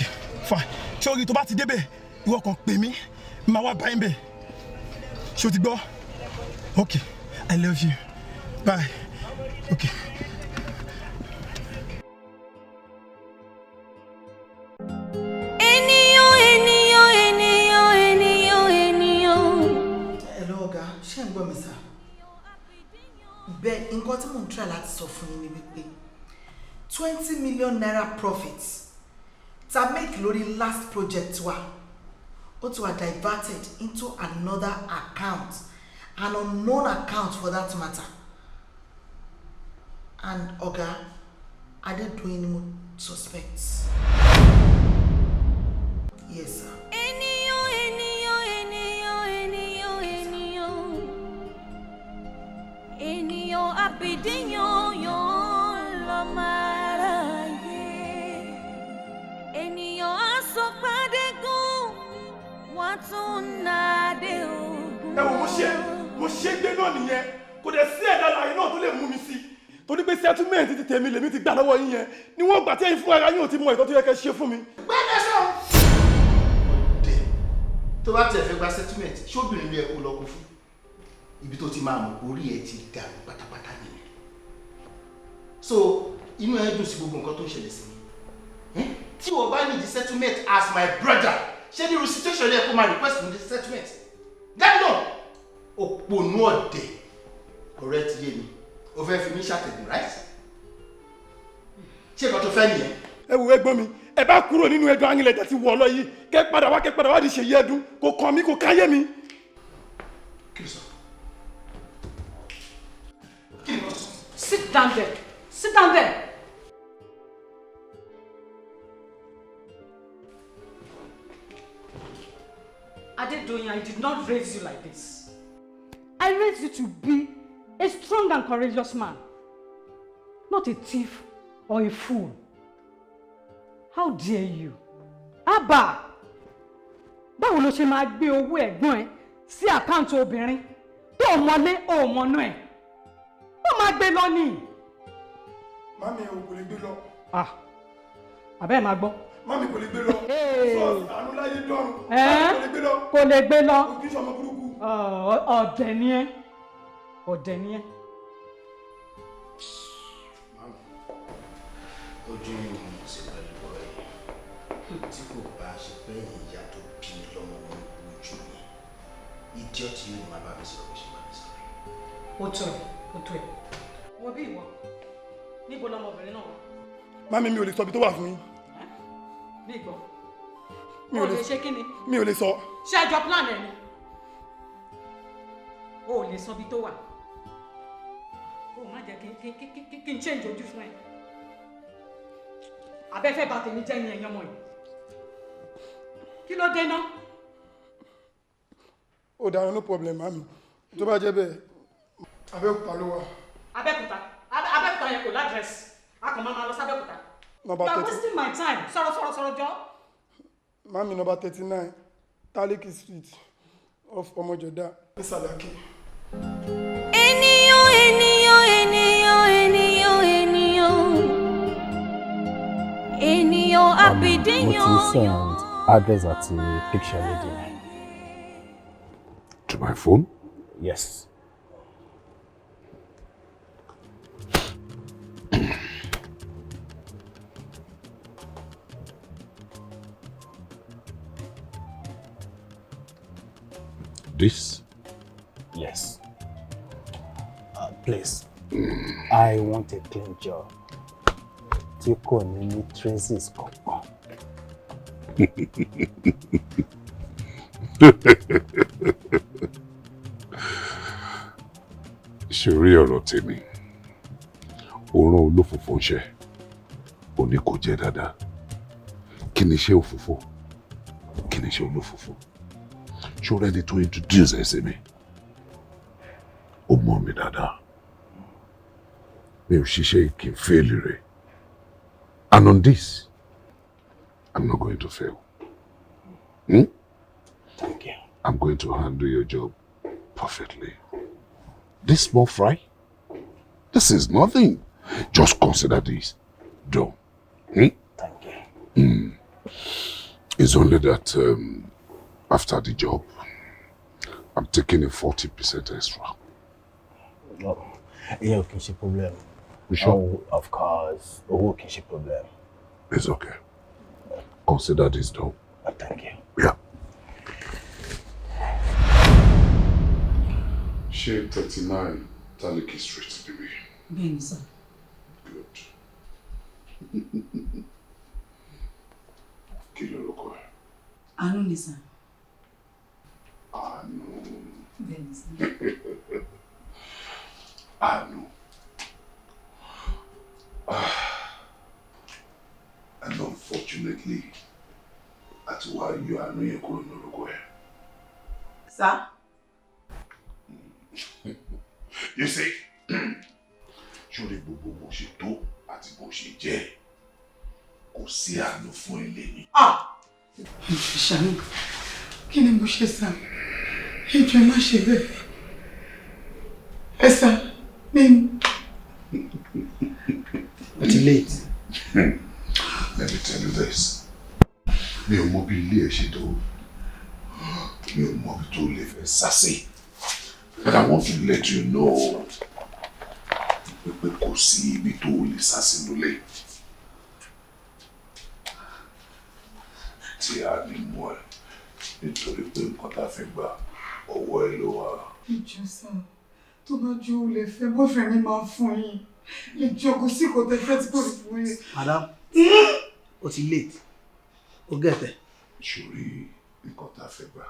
fine. Ṣé orí tó bá ti débẹ̀, ìwọ kan pè mí, máa wá báyìí bẹ̀. Ṣé o ti gbọ́? Ok, I love you. Bye. Ok. Hello ọ̀gá, ṣé ń gbọ́ mi sá? Bẹ́ẹ̀ nǹkan tí mò ń try láti sọ fún yín ni wípé 20 million naira profit ta make lórí last project wa ó ti wà diverted into another account, an unknown account for that matter. And ọ̀gá, Adédoyin ni mo suspect. Yes sir. Ènìyàn àbìdíyàn lọ́mọ aráyé ènìyàn àsọpàdégún wọ́n tún nàdé ògùn. Ẹ wo mo ṣe gbé náà nìyẹn kò dẹ̀ sí ẹ̀dá láàyè náà tó lè mú mi sí torí pé settlement ti tèmi lèmi ti gbà lọ́wọ́ yín yẹn ni wọ́n gbà tí ẹ̀yin fún ara yín ò ti mọ ìtọ́ tó yẹ kẹ́ ṣe fún mi. gbẹ́dẹ̀ sọ. ọ̀dẹ̀ tó bá tẹ̀ fẹ́ gba settlement ṣé obìnrin ló yẹ kó lọ kó fún ibi tó ti máa mọ̀ orí ẹ̀ ti dàrú pátápátá nìyẹn so inú ẹ̀ dùn sí gbogbo nǹkan tó ń ṣẹlẹ̀ sí mi tí o bá ní the settlement as my brother ṣé ní irú situation yẹ kó máa request for the settlement dáńdọ̀ òpònú ọ̀dẹ̀ ọ̀rẹ́ ti yé mi o fẹ́ fi mí ṣàtẹ̀gùn right ṣé nǹkan tó fẹ́ nìyẹn. ẹ wo ẹ̀gbọ́n mi ẹ bá kúrò nínú ẹjọ́ ayínlẹ̀dẹ̀ ti wọ̀ ọ lọ yìí kẹ́ padà wá di ṣèyí ẹdún kò kàn mí kò káyé mi. kí ló sọ. Sit down there. Sit down there. Adedoyin, I did not raise you like this. I raised you to be a strong and courageous man, not a thief or a fool. How dare you? Abba! báwo ló ṣe máa gbé owó ẹ̀gbọ́n ẹ sí àkáǹtì obìnrin tó mọlé ò mọnú ẹ̀ ó máa gbé lọ ni. Mami ò kò lè gbé lọ. Àbẹ́ ẹ̀ máa gbọ́. Mami kò lè gbé lọ. Sọ́ọ̀sì àánú láyé dọ́rùn. Kò lè gbé lọ. Kò lè gbé lọ. Kò kí sọmọ burúkú. Ọ̀dẹ̀ ni ẹ́. Ọ̀dẹ̀ ni ẹ́. Ojú ìwọ̀n sí pẹ̀lú ọ̀rẹ́ tí kò bá ṣe pé ìyá tó bí lọ́mọ wọn ojú mi idiot yìí ni màá bá mi sọ̀rọ̀ bó ṣe máa mi sọ̀rọ̀. Ó tó ẹ̀. Wọ́n bí ìwọ. Níbo lọmọbìnrin náà wà? Mami mi ò lè sọ ibi tó wà fún yín. Ní ìgbọ́. Mi ò lè ṣe kí ni? Mi ò lè sọ. Ṣé ẹjọ́ plan ẹ̀ ni? O ò lè sọ ibi tó wà. O má jẹ́ kí n change ojú fún ẹ. Abẹ́fẹ́ bá tèmi jẹ́ ní ẹ̀yán ọmọ yìí. Kí ló dé náà? Ó dára no problem mami. Tó bá jẹ́ bẹ́ẹ̀, Abẹ́òkúta ló wà. Abẹ́òkúta yẹn kò ládírẹ́sì. A kàn máa lọ sábẹ́òkúta. You are wasting my time. Sọ̀rọ̀ jọ. Mami number 39, Taliki Street off Ọmọjọdá, Ìsàlàkì. Ènìyàn àbídíyàn. Mo ti send address àti picture lady. To my phone? Yes. This? Yes. Please. I want a clean job. Tí kò ní ní traces kankan. Ṣorí ọ̀rọ̀ tèmi. Òórùn olófòfò ń ṣe. Òní kò jẹ́ dáadáa. Kí ni iṣẹ́ òfófó? Kí ni iṣẹ́ olófòfò? Ṣó ready to introduce ẹ sí mi? Ó mọ̀ mi dáadáa. Mi ò ṣiṣẹ́ kí n fail rẹ̀. And on this, I'm not going to fail. Thank you. I'm going to handle your job perfectly. This small fry? This is nothing. Just consider this done. Thank you. It's only that after the job, I'm taking a 40% extra. No, yeah, okay, no problem. You sure? Oh, of course. Oh, okay, no problem. It's okay. Consider this done. Thank you. Yeah. Shade 39, Taliki Street, baby. Bẹ́ẹ̀ni sir. Good. Kí lorúkọ ẹ? Àánú ni sir. Àánú. Bẹ́ẹ̀ni sir. Àánú. And unfortunately, that's why you are no yekuro no ẹ. Sir? You see, ṣorí gbogbo bó ṣe tó àti bó ṣe jẹ́ kò sí àánú fún ilé mi. Ṣàánú, kí ni mo ṣe sá? Ìjọ ẹ má ṣe bẹ́ẹ̀. Ẹ sá, mi. It's late. Let me tell you this. Mi ò mọ bí ilé ẹ ṣe tó. Mi ò mọ bí tó lè fẹ́ sásì. But I want to let you know pé kò sí ibi tó lè sá sínú ilé. Tí a ní mú ẹ nítorí pé nǹkan tá a fẹ́ gbà ọwọ́ ẹ ló wà. Ìjọ sá, tó bá ju olè fẹ́, bọ́fẹ̀ mi máa fún yín. Ìjọ kò sí kò tẹ fẹ́ tí kò sí fún yín. Madam, o ti late. O get it. Ṣorí nǹkan tá a fẹ́ gbà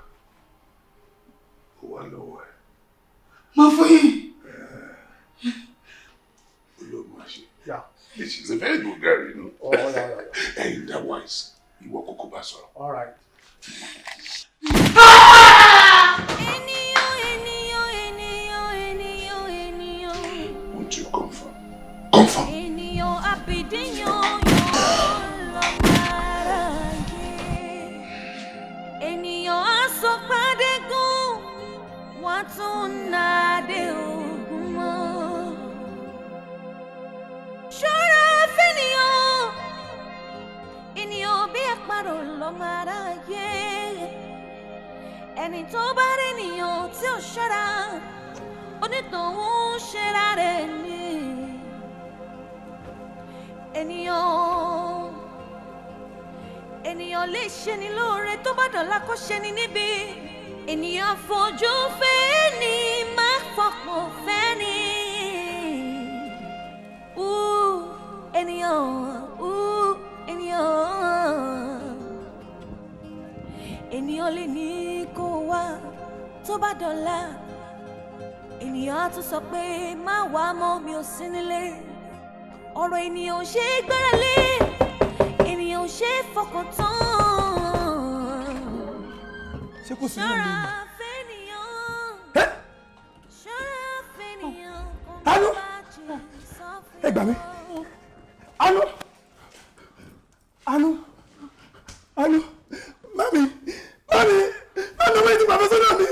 ó wà lọ́wọ́ ẹ. Máa fún yín. Yeah. She's a very good girl, you know. Oh, yeah. And that wise, you walk over basso. All right. Won't you confirm? Confirm. Ènìyàn lọ́mọ aráyé ẹni tó bá rí ènìyàn tí ò ṣọ́ra onítọ̀hún ṣera rẹ̀ ni ènìyàn lè ṣe ni lóore tó bá dọ̀la kó ṣe ni níbi ènìyàn fojú fẹ́ ni má fọkàn fẹ́ ni ènìyàn lè ní kó wá tó bá dọ̀la ènìyàn á tún sọ pé má wá mọ́ mi ò sí nílé ọ̀rọ̀ ènìyàn ò ṣe é gbára lé ènìyàn ò ṣe é fọkàn tán. ṣé kò sí ní ọ̀lẹ́ yìí. Anu ẹ gbà mí Anu mami wẹ́n ti pàfẹ́ sọ́dọ̀ mi.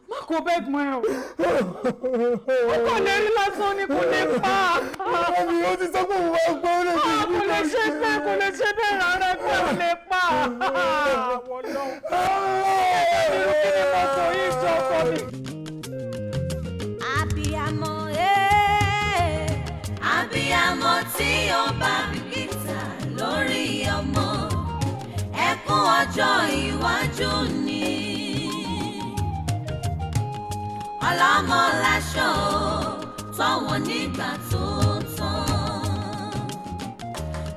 má kó bẹ́ẹ̀ gbọ́n ẹ o ó kàn lè rí lásán ni kò lè pa. mami ó ti sọ pé òun máa gbọ́ ọ́ lẹ́yìn. kò lè ṣe bẹ́ẹ̀ rárá kò lè pa. Abiyamọ tí ó bá bìkítà lórí ọmọ ẹkún ọjọ́ iwájú ni ọlọ́mọ láṣọ tọwọ́ nígbà tó tán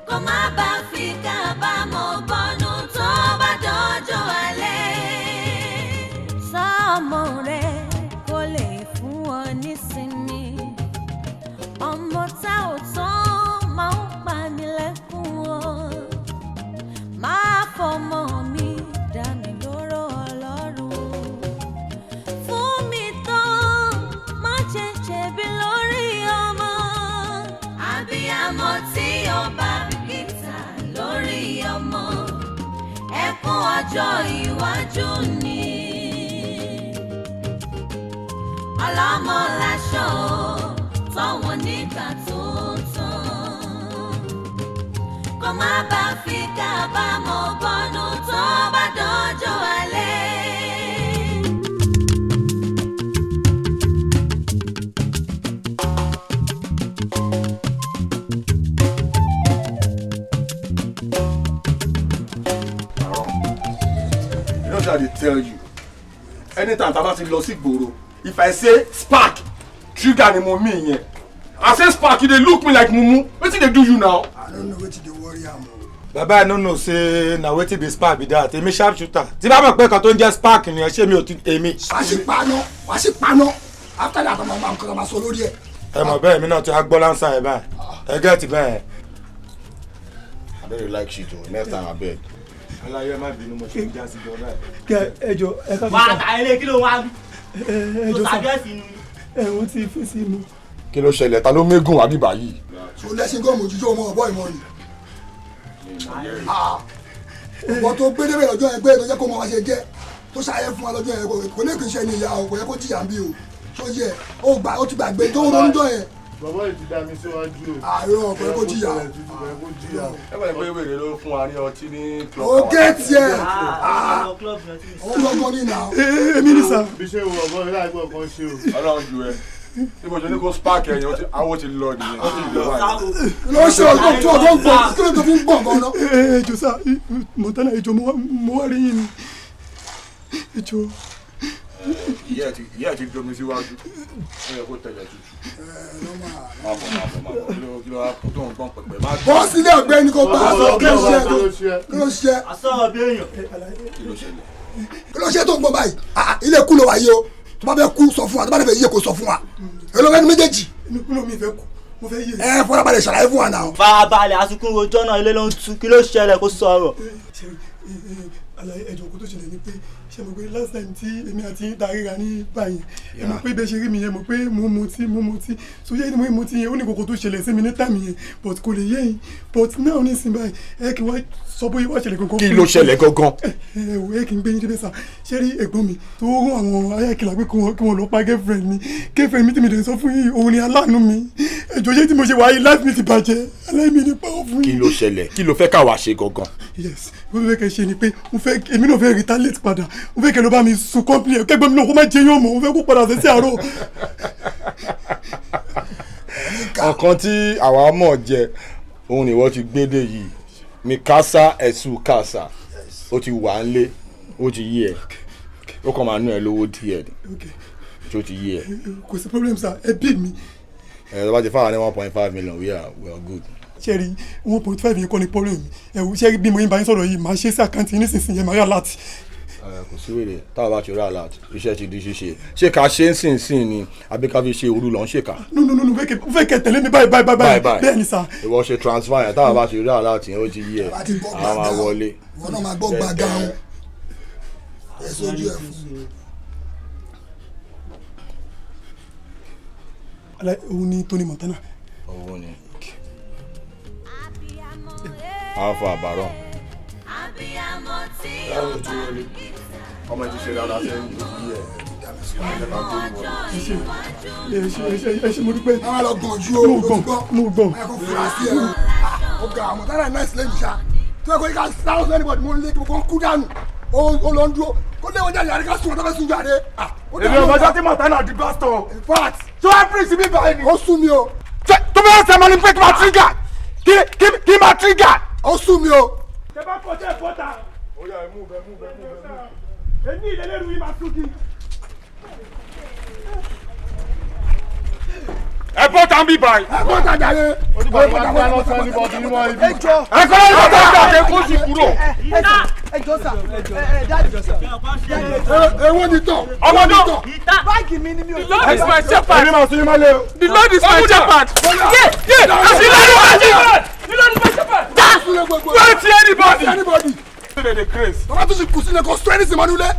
kó má bá fi kábàámọ̀ bọ́nú tó bá dọ́jọ́ alẹ́ sọ́mọ rẹ kó lè fún ọ nísinmi ọmọ tá ò tán máa ń pani lẹ́kùn ọ máa fọmọ mi dá mi lóró Ọlọ́run fún mi tán má jẹ́ jẹ̀bi lórí ọmọ abiyamọ tí ó bá bìkítà lórí ọmọ ẹkún ọjọ́ iwájú ni ọlọ́mọ láṣọ tọwọ́ nígbà tó tán kó má bá fi kábàámọ̀ bọ́nú tó bá dọ́jọ́ alẹ́. You know what I tell you anytime tá bá ti lọ sí gbòòrò if I say spark trigger ni mo mean yẹn I say spark you dey look me like mumu wetin dey do you now. I don't know wetin dey worry am o. baba I no know say na wetin be spark be that èmi sharp shooter tí bá mọ̀ pé kan tó ń jẹ́ spark ni ẹ ṣé mi ò ti èmi. wàá sì paná after that ọmọ nǹkan tó máa sọ lórí ẹ. ẹ mọ̀ bẹ́ẹ̀ mi náà ti gbọ́ láǹsà ẹ̀ báyìí ẹ gẹ́ẹ̀tì bẹ́ẹ̀. I don't really like shit o next time abeg. aláyé má bínú mo ṣe ń já sí jọ báyìí. kẹ ẹjọ ẹ ká fi sá. wàá ta ilé kí ló wá bí. ẹjọ sá sàgẹ́sì nu. ẹ̀wọ̀n ti fi sí mu. kí ló ṣẹlẹ̀ ta ló mégùn wá bíbá yìí. so lẹ́sìn gọ́ọ̀mù jíjọ́ ọmọ ọ̀bọ ìmọ̀ ni. ọ̀pọ̀ tó gbé débẹ̀ lọ́jọ́ yẹn gbé tó jẹ́ kó mọ wá ṣe jẹ́ tó ṣàyẹ fún wa lọ́jọ́ yẹn kò ní kì í ṣe ní ìyá o kò yẹ kó jìyà bí o tó yẹ ó ti gbàgbé tó ń ronújọ́ yẹn. bàbá yìí ti dá mi síwájú o. ààrẹ kò yẹ kó jìyà. ẹ bá yẹ pé wèrè ló fún wa ní ọtí ní club. ó gẹ́ẹ̀tì ẹ̀ ó lọ́gbọ́n ní nà. èmi ní sà. bí ṣe wo ọgbọ́n mi láì gbọ́ kan ṣe o. ọlọ́run ju ẹ níbo ṣe ní kó spark ẹ̀yìn àwọn ti lọ nìyẹn ó ti lọ báyìí. ló ṣe ọgbọ́n tó ọgbọ́n gbọ́ kí ló tó fi ń gbọ̀n gan náà. èjò sá mọ̀tánà èjò mo wá rí yín ni èjò. ìyá ẹ̀ ti domi síwájú ó yẹ kó tẹ̀lé tutù. máa bọ̀ kí ló wá tó ń gbọ́n pẹ̀pẹ̀ má. bọ́ sílé ọ̀gbẹ́ni kò bá a sọ kí ló ṣe. àsọ̀rọ̀ bí èèyàn. kí ló ṣẹlẹ̀. kí ló ṣe tó ń gbọ́ báyìí ilé kú ló wáyé o tó bá fẹ́ kú sọ fún wa tó bá fẹ́ yé kó sọ fún wa èlò mẹ́nu méjèèjì. inú mi fẹ́ kú mo fẹ́ yé. ẹ fọlábalẹ̀ ṣàlàyé fún wa náà. farabalẹ̀ asukun rojọ́ náà ilé ló ń tu kí ló ṣẹlẹ̀ kó sọ̀rọ̀. àlàyé ẹ̀jọ̀ kó tó ṣẹlẹ̀ ni pé ṣe mo pé last time tí èmi àti yín ta ríra ní báyìí ẹ mọ̀ pé bẹ́ẹ̀ ṣe rí mi yẹn mọ̀ pé mo mutí so yẹ́ ni mo mutí yẹn ó ní kòkó tó ṣẹlẹ̀ sí mi ní tàmì yẹn but kò lè yé yín but now ní ìsìn báyìí ẹ kí wọ́n sọ bóyá wọ́n ṣẹlẹ̀ gangan. kí ló ṣẹlẹ̀ gangan. ẹ wò ẹ kì í gbé yín débẹ̀ sá ṣé rí ẹ̀gbọ́n mi tó rún àwọn ayákìlá pé kí wọ́n lọ pa girlfriend mi tí mi lè sọ fún yín òun ni aláàánú mi ẹjọ́ yé tí mo ṣe wáyé life mi ti bàjẹ́ aláìmí ní pàwọ́ fún kí yín. ló ṣẹlẹ̀ kí ló fẹ́ káwa ṣe gangan. yes mo fẹ́ kẹ́ ṣe ni pé èmi náà fẹ́ retaliate padà mo fẹ́ kẹ́ ló bá mi sun company ẹ̀ kẹ́gbẹ́ mi náà kó má jẹ yán mọ́ mo fẹ́ kó padà sí àárọ̀. ọ̀kan tí àwa mọ̀ jẹ òun ni wọ́n ti gbédè yìí mi kásá ẹ̀sùn kásá ó ti wà ń lé ó ti yí ẹ̀ ó kàn máa nú ẹ lówó díẹ̀ ni tí ó ti yí ẹ. kò sí problem sir ẹ bí mi. ẹ tó bá ti fáwọn ní 1.5 million we are good. ṣẹ́ẹ̀rì 1.5 yìí kọ́ ni problem mi ẹ̀wù ṣẹ́ẹ̀rì bí mo yín bá yín sọ̀rọ̀ yìí máa ṣe sí àkáǹtì nísinsìnyí ẹ̀ máa yà láti. kò sí wèrè táwọn bá ti rà láti iṣẹ́ ti di ṣíṣe ṣé ká ṣe ń sìn sìn ni àbí ká fi ṣe òru lọ ń ṣèkà. no fẹ́ kẹ́ tẹ̀lé mi báyìí bẹ́ẹ̀ ni sir. ìwọ ṣe transfer yẹn táwọn bá ti rà láti ó ti yí ẹ àwọn máa wọlé. ìwọ náà máa gbọ́ gbàgà o ẹ sójú ẹ fún. òun ni Tony Montana. òun ni alpha àbárọ̀. ọmọ ti ṣe dáadáa sẹ́yìn ẹ ṣe mo dúpẹ́. àwọn lọ gbọ̀n ju o mo gbọ̀n. ẹ kò fura sí ẹ o ga àwọn tẹ́lẹ̀ náà sílẹ̀ nìṣá tí wọ́n kọ́ yíká sáwọn sẹ́ni bọ̀dì mo lé kí wọ́n kú dànù ó lọ ń dúró kó lé wọn jáde àríkà sùn ọ̀tọ́ fẹ́ sùn jáde. èmi ò mọ̀jọ́ tí Montana di pastor. in fact tí wọ́n pírísì mi báyìí ni. ó sún mi o. tó bá yẹ sẹ́mọ́ ni pé kí n máa trigger kí n máa trigger. ó sún mi o. ṣe bá kọjá ìbọ́ta. ó yá mú bẹ́ẹ̀. èmi ìdẹ́lẹ́rù yìí máa tún kí. ẹ bọ́ tá n bí báyìí. ẹ bọ́ tá jàre. ẹ kọ́ ìbọn tó ń jà kó sì kúrò. ẹjọ́ sà dáàdì ewo ni tọ. ọmọ náà báàgì mi ni mi ò. the Lord is my shepherd. èmi máa sunjú máa lé o. the Lord is my shepherd. the Lord is my shepherd. don't see anybody. bàbá tó ti kù sílẹ̀ kó sọ ẹni sì máa nulẹ̀.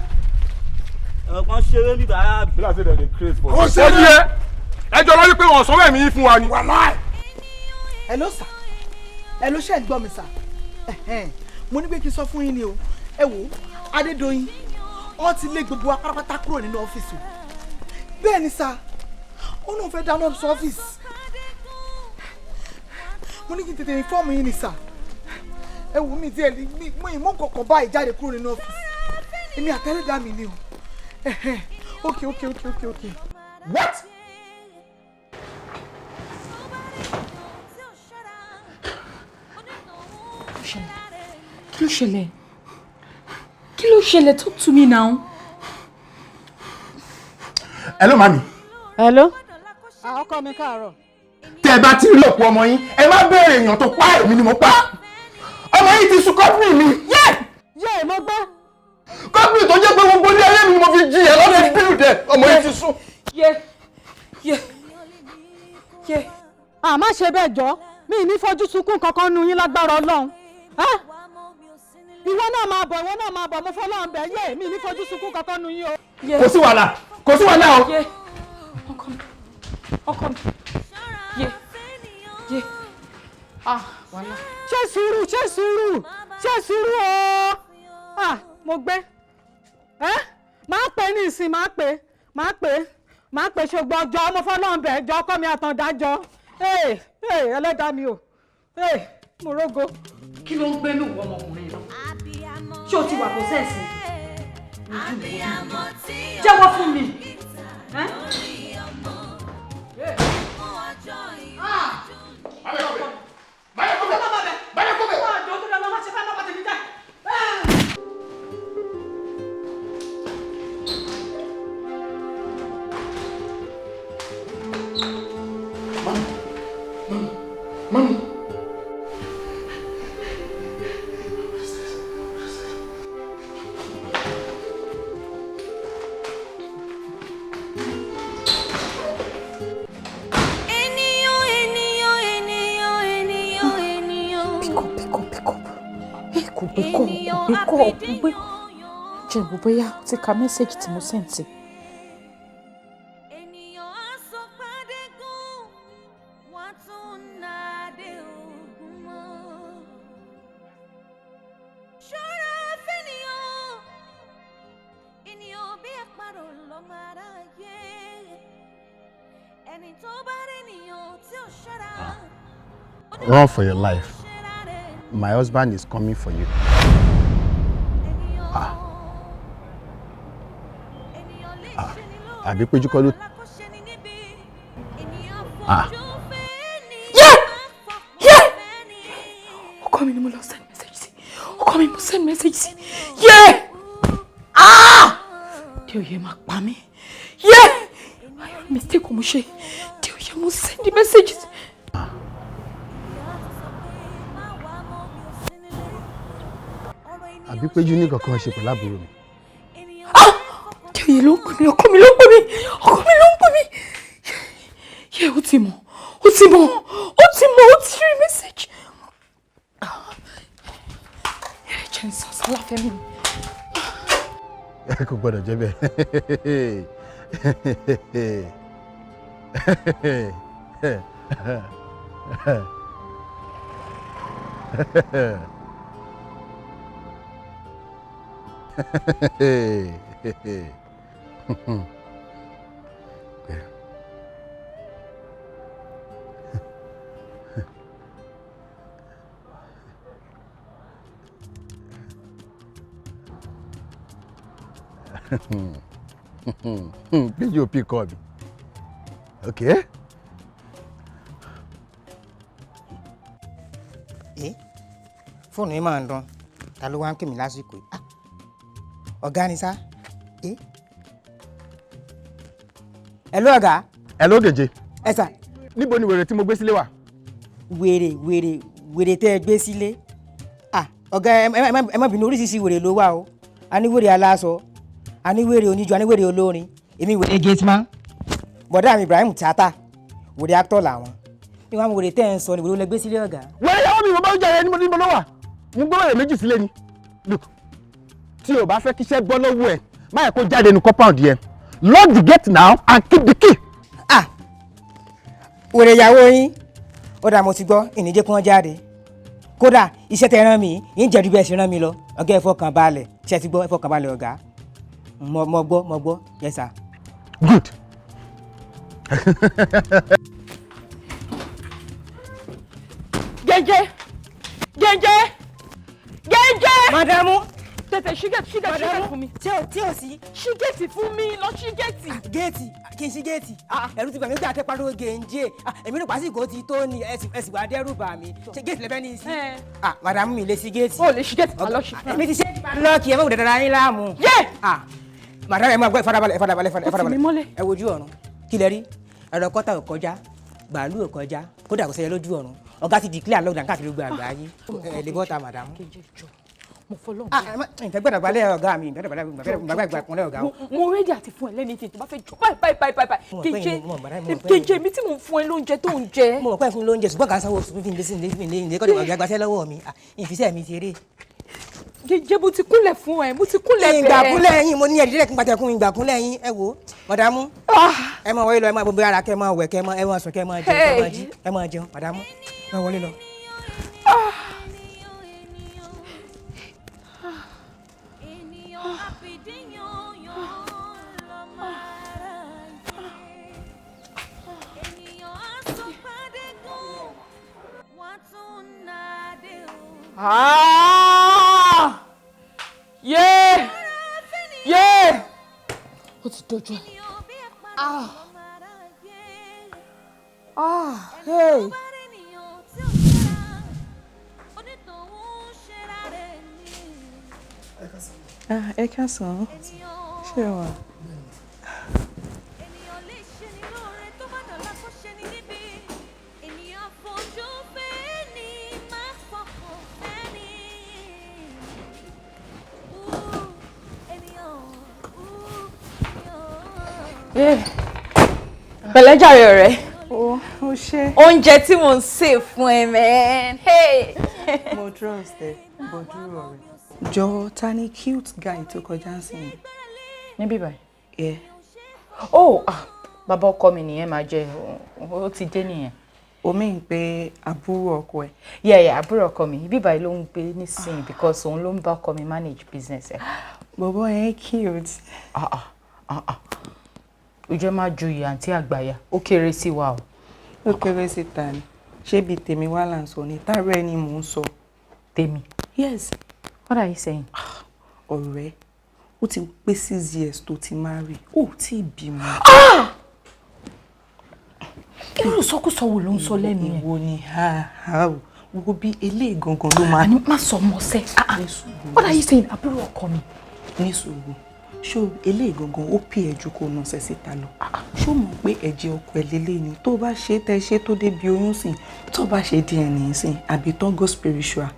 ọ̀kan ṣeré mi bàá. bí láti dẹ̀ dey craze for. ó ṣe é. ẹjọ́ lórí pé wọ́n sọ́wọ́ ẹ̀mí yín fún wa ni. wàláì. hello sir hello ṣe ń gbọ́ mi sir mo ní pé kí n sọ fún yín ni o ẹ wò Adédoyin wọ́n ti lé gbogbo wa pátápátá kúrò nínú ọ́fíìsì bẹ́ẹ̀ ni sir ó náà fẹ́ dáná sọ ọ́fíìsì mo ní kí n tètè inform yín ni sir ẹ wò mí díẹ̀ mo ìmọ̀ kọ̀ọ̀kan báyìí jáde kúrò nínú ọ́fíìsì èmi àtẹ́lẹ́dá mi ni o okay. what. kí ló ṣẹlẹ̀ talk to me now. hello mami. hello. ọkọ mi káàárọ̀. tẹ́ ẹ bá ti rí òkú ọmọ yín ẹ má béèrè èèyàn tó pa èmi ni mo pa ọmọ yìí ti sùn kọ́pìnì mi. yé mo gbọ́. kọ́pìnì tó jẹ́ pé gbogbo ilé ayé mi mo fi jí ẹ lọ́dọ̀ bílù dẹ ọmọ yìí ti sùn. yé má ṣe bẹ́ẹ̀ jọ mi ní fojú sunkún kankan nu yín lágbára Ọlọ́run. ìwọ náà máa bọ̀ mo fọlọ́run bẹ̀ yé mi ní fojú sunkún kankan nu yín o. kò sí wàhálà o. ọkọ mi yé wàhálà. ṣé sùúrù o mo gbé máa pè ní ìsìn máa pè ṣùgbọ́n ọjọ́ ọmọ fọlọ́run bẹ̀ jọ ọkọ mi àtàndájọ́ ẹlẹ́dàá mi o mo rógo. kí ló ń gbénú ọmọkùnrin náà ṣé o ti wà pọ́sẹ̀sì jẹ́wọ́ fún mi. Mami. Pick up. Jẹ́ bó bóyá ó ti ka mẹ́sẹ̀gì tí mo sẹ́ǹtì. Run for your life. My husband is coming for you. Àbí péjú kọ́ ló. Ọkọ mi ni mo lọ send message sí. Ọkọ mi mo send message sí. Yeah! Tí ó yẹ máa pa mí. Yeah! Mistake mo ṣe. Tí ó yẹ mo send message sí. Àbí péjú ní kankan ṣe pẹ̀lú àbúrò mi. Tí ó yẹ ló ń pè mí, ọkọ mi ló ń pè mí. Ọkọ mi ló ń pè mí. Yeah, ó ti mọ̀. Ó ti mọ̀. Ó ti mọ̀. Ó ti rí message. Jẹ́ n sọ sálàfẹ́ mi. Kò gbọ́dọ̀ jẹ́ bẹ́ẹ̀. Did you pick up? Okay. Fóònù yìí máa ń dán. Ta ló wá ń pè mí lásìkò yìí? Ọ̀gá ni sá. Hello ọ̀gá. Hello Gèje. Ẹ sà. Níbo ni wèrè tí mo gbé sílé wà? Wèrè tẹ́ ẹ gbé sílé. Ọ̀gá ẹ má bínú, oríṣiríṣi wèrè ló wà o. A ní wèrè aláṣọ, a ní wèrè oníjó, a ní wèrè olórin. Èmi wèrè gateman. Bọ̀dá mi Ibrahim Chata. Wèrè actor làwọn. Ní wọ́n wèrè tẹ́ ẹ ń sọ ni wèrè ló gbé sílé ọ̀gá. Wèrè yàwó mi mo bá ń jẹ ẹni mo ló wà. Mo gbọ́ wèrè méjì sílé ni. Look, tí o bá fẹ́ kíṣẹ́ gbọ́ lọ́wọ́ ẹ̀, má yẹ kó jáde ní compound yẹn. Lock the gate now and keep the key. Wèrè ìyàwó yín. Ó dà mo ti gbọ́, ìníjẹ́ kí wọ́n jáde. Kódà iṣẹ́ tẹ rán mi yín jẹ́ dúbẹ̀ ṣe rán mi lọ. Ọ̀gá ẹ fọkàn balẹ̀. Ṣé ti gbọ́ ẹ fọkàn balẹ̀ ọ̀gá? Mo gbọ́. Yes sir. Good. Gẹ́gẹ́. Madamu. Tètè ṣí gẹ̀ẹ́tì fún mi. Tí o sí. Ṣí gẹ̀ẹ́tì fún mi, lọ ṣí gẹ̀ẹ́tì. Géètì kì í ṣí géètì. Ẹ̀rù ti gbà mí gbé àtẹ́pàdé gèǹjé. Èmi ló pàṣípò ti tó ni ẹ̀sìn wà dẹ́rù bà mí. Ṣé géètì lẹ́fẹ́ ní í sí? Madamu mi lè ṣí géètì. O lè ṣí géètì, má lọ ṣí. Èmi ti ṣe lọ́ọ̀kì ẹ̀ mọ̀ òdòdó ara yín láàmú. Madamu ẹ̀ máa gbọ́ ìfarabalẹ̀. Ẹ wojú ọ̀run. Kí lẹ rí? Ẹ̀rọ kọ́tà ò kọjá, bàálù ò kọjá, kódà kò sẹ́yẹ lójú ọ̀run. Ọ̀gá ti declare lockdown káàkiri gbogbo àgbáyé. Ẹ lè bọ́ta Madamu. Mo fọlọ́ ìfẹ́ gbọ́dọ̀ gbalẹ̀ ọ̀gá mi gbàgbà ìgbàkúnlẹ̀ ọ̀gá. Mo rẹ́dí àti fún ẹ lẹ́ni tí tó bá fẹ́ jọ báyìí. Kéje mi tí mo fún ẹ lóúnjẹ tó ń jẹ. Mo mọ̀ pé fún lóúnjẹ ṣùgbọ́n kà á sanwó oṣù fífi ilé kọ́dọ̀ ọ̀gá gbaṣẹ́ lọ́wọ́ mi ìfisẹ́ mi ti eré. Kéje mo ti kúnlẹ̀ fún ẹ, mo ti kúnlẹ̀ bẹ́ẹ̀. Ìgbàkúnlẹ̀ yín mo ní ẹ̀rí dẹ́kun pàtẹ́kùn ìgbàkúnlẹ̀ yín ẹ wò Màdámù. Ẹ máa wọlé lọ ẹ máa gbogbo ara kẹ́ máa wẹ̀ kẹ́ máa sùn kẹ́ máa jẹun ẹ máa jẹun Màdámù ẹ wọlé lọ. Ó ti dojú ẹ. Ẹ káàsán. Ṣé wà? Pẹ̀lẹ́ jàre ọ̀rẹ́. Ó ṣe. Oúnjẹ tí mo ń sè fún ẹ mẹ́n. Mo trust ẹ, bó dúró ọ̀rẹ́. Jọ ta ni cute guy tó kọjá sí mi? Níbí báyìí? Yeah. Bàbá ọkọ mi nìyẹn máa jẹ, ó ti dé nìyẹn. O mean pé àbúrò ọkọ ẹ? Yeah, àbúrò ọkọ mi. Ibí báyìí ló ń gbé nísìnyí because òun ló ń bá ọkọ mi manage business ẹ. Bọ̀bọ̀ yẹn cute. ó jẹ́ má joyè àǹtí àgbàyà ó kéré sí wa o. Ó kéré sí ta ni ṣé bíi tèmi wá là ń sọ ni tààrà ẹni mò ń sọ. Tèmi? Yes. What are you saying? Ọ̀rẹ́ ó ti pé 6 years tó ti marry ó tí bímọ. Irú sọkúsọ wo ló ń sọ lẹ́nu ẹ̀? Ìwọ ni wo bí eléyìí gangan ló máa. Àní má sọ ọmọ sẹ́. What are you saying? Àbúrò ọkọ mi. Ní sùúrù ṣó eléyìí gangan ó pè ẹ́ ju kó nà ṣẹ́ síta lọ. Ṣó mọ̀ pé ẹ̀jẹ̀ ọkọ ẹ̀ lélẹ̀ ni tó bá ṣe tẹ́ ṣe tó débi oyún sìn tó bá ṣe DNA sìn àbí tó go spiritual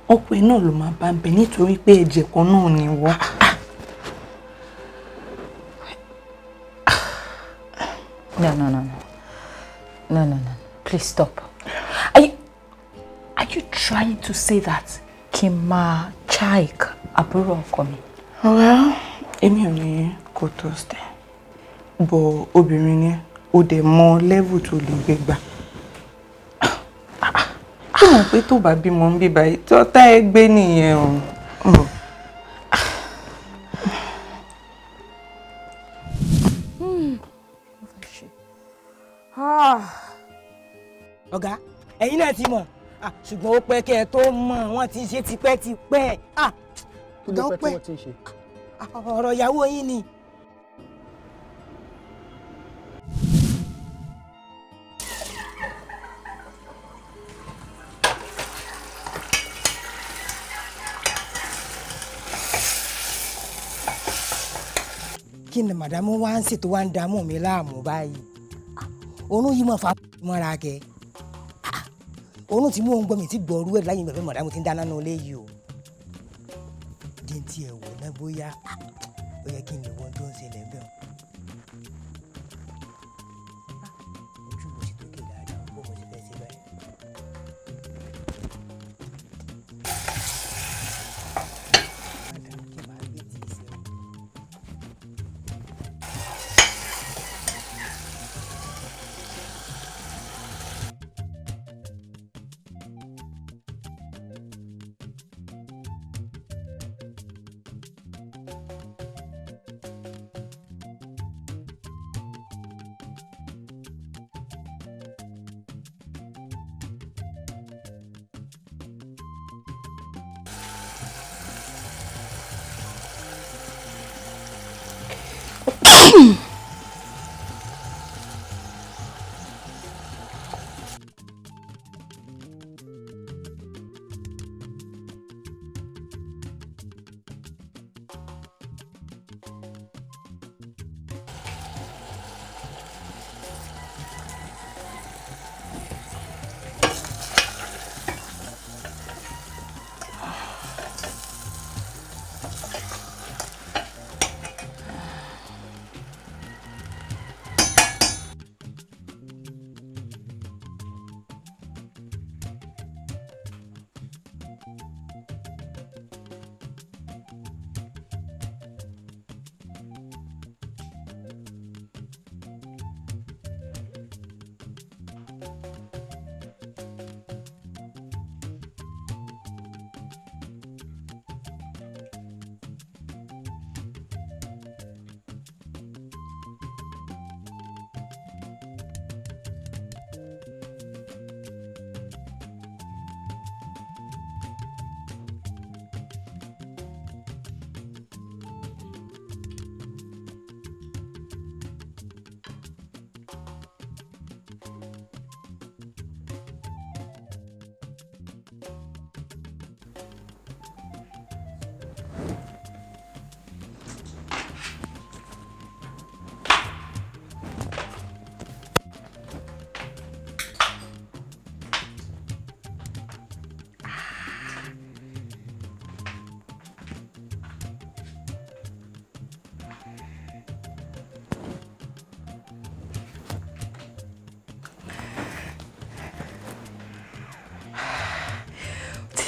ọkọ ẹ̀ náà ló máa bá ń bẹ nítorí pé ẹ̀jẹ̀ kan náà ni wọ́n. No. Please stop. Are you trying to say that Kima Chaik àbúrò ọkọ mi? Well, èmi ò ní kò tó stẹ̀. Bọ̀ obìnrin ni ó dẹ̀ mọ level tó lè gbé gbà. Ó mọ̀ pé tó bá bímọ ń bí báyìí tó tá ẹ gbé nìyẹn o. Ọ̀gá ẹ̀yin náà ti mọ̀ ṣùgbọ́n ó pẹ́ kẹ́ ẹ tó mọ̀ wọ́n ti ṣe tipẹ́tipẹ́. Kí ló pẹ́ tí wọ́n ti ń ṣe? Ọ̀rọ̀ ìyàwó yín ni. Kí ni màdámù wá ń ṣètò wá ń dààmú mi láàmú báyìí? Oorun yìí mọ̀ fà mọ́ra kẹ́. Oorun tí mò ń gbọ́ mi ti gbọ́ orú ẹ̀ láyé ìgbàgbé màdámù ti ń dáná náà léyìí o. Díntì ẹ̀ wò náà bóyá ó yẹ kí n lè wọ́n tó ń ṣẹlẹ̀ bẹ́ẹ̀. Ojú mo sì tókè dáadáa bó mo ti fẹ́ ṣe báyìí.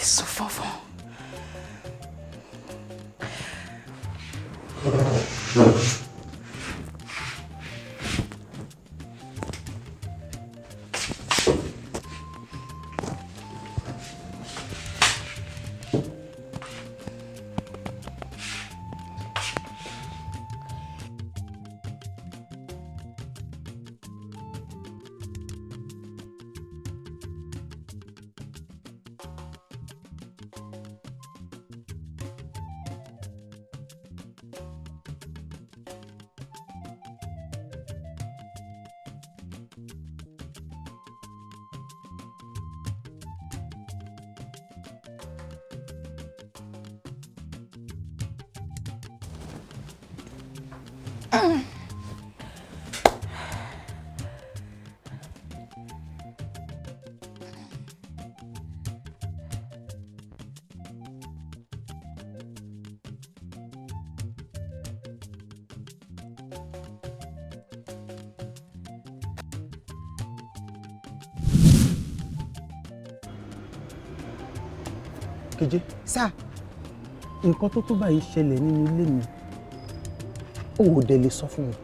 So fofo. Keje. Sir. Nǹkan tó tó báyìí ṣẹlẹ̀ nínú ilé mi. O ò dẹ̀ lè sọ fún mi.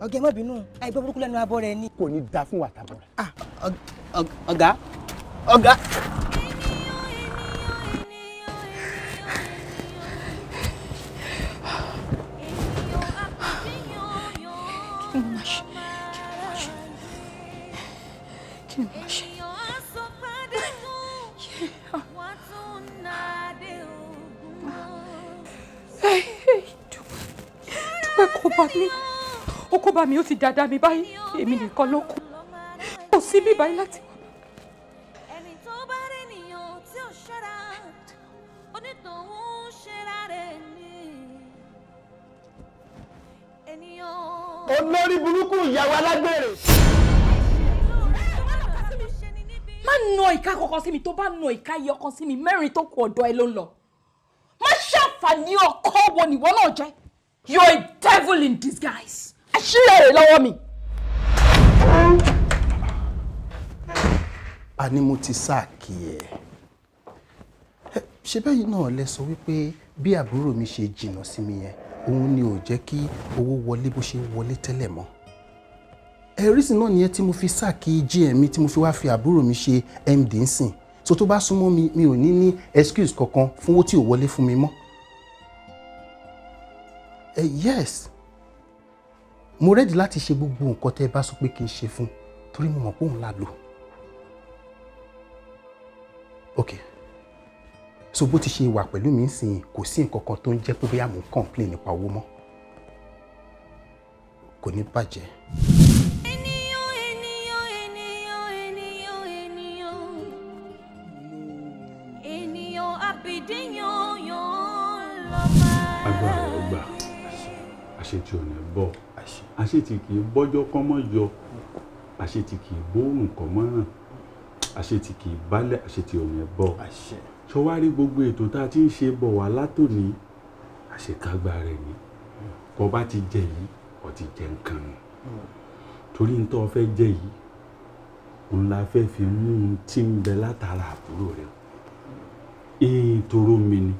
Ọ̀gá ẹ má bínú, àìgbọ́ burúkú lẹ́nu abọ́ rẹ ni. Kò ní da fún wàtàbọ̀ rẹ̀. Ah, ọ̀gá. Ọ̀gá. Kí ni mo ṣe? Dúpẹ́ kò bá mi. Ó kó bá mi, ó ti dáadáa mi báyìí. Èmi nìkan ló kù. Kò sí bí báyìí láti wá. Ẹni tó bá rí ènìyàn tí ò ṣọ́ra, onítọ̀hún ṣera rẹ̀ ni. Ènìyàn. Olórí burúkú ìyàwó alágbèrè. Má nà ìka kankan sí mi, tó bá nà ìka iye ọkàn sí mi, mẹ́rin tó kù ọ̀dọ̀ ẹ ló ń lọ. Má ṣàǹfààní ọkọ wo nìwọ náà jẹ́. You're a devil in disguise. Àṣírí rẹ̀ lọ́wọ́ mi. Àní mo ti sáàkì ẹ̀. Ṣé bẹ́yìn náà lẹ sọ wípé bí àbúrò mi ṣe jìnnà sí mi yẹn, òun ni ò jẹ́ kí owó wọlé bó ṣe wọlé tẹ́lẹ̀ mọ́. Ẹ̀rísìn náà nìyẹn tí mo fi sáàkì GM mi tí mo fi wá fi àbúrò mi ṣe MD nsìn. So tó bá súnmọ́ mi, mi ò ní excuse kankan fún owó tí ò wọlé fún mi mọ́. Yes, mo ready láti ṣe gbogbo nǹkan tẹ́ ẹ bá sọ pé kí n ṣe fún torí mo mọ̀ pé òun lálò. Okay, so bó ti ṣe wà pẹ̀lú mi nsìn kò sí nǹkan kan tó ń jẹ́ pé bóyá mo ń complain nípa owó mọ́. Kò ní bàjẹ́. Agbára ọgbà àṣetì ọ̀nà bọ̀ àṣetì kì í bọ́jọ́ kọ́mọ́ yọ àṣetì kì í bóòrùn kọ́mọ́ ràn àṣetì kì í bálẹ̀ àṣetì ọ̀nà bọ̀ ṣọwárí gbogbo ètò tá a ti ń ṣe bọ̀ wá látòní àṣekágbá rẹ̀ ni kọ́ bá ti jẹ yìí ọ̀ ti jẹ nǹkan nù torí ń tọ́ fẹ́ jẹ yìí òun la fẹ́ fi mú un tí ń bẹ látara àbúrò rẹ̀ toro mi ni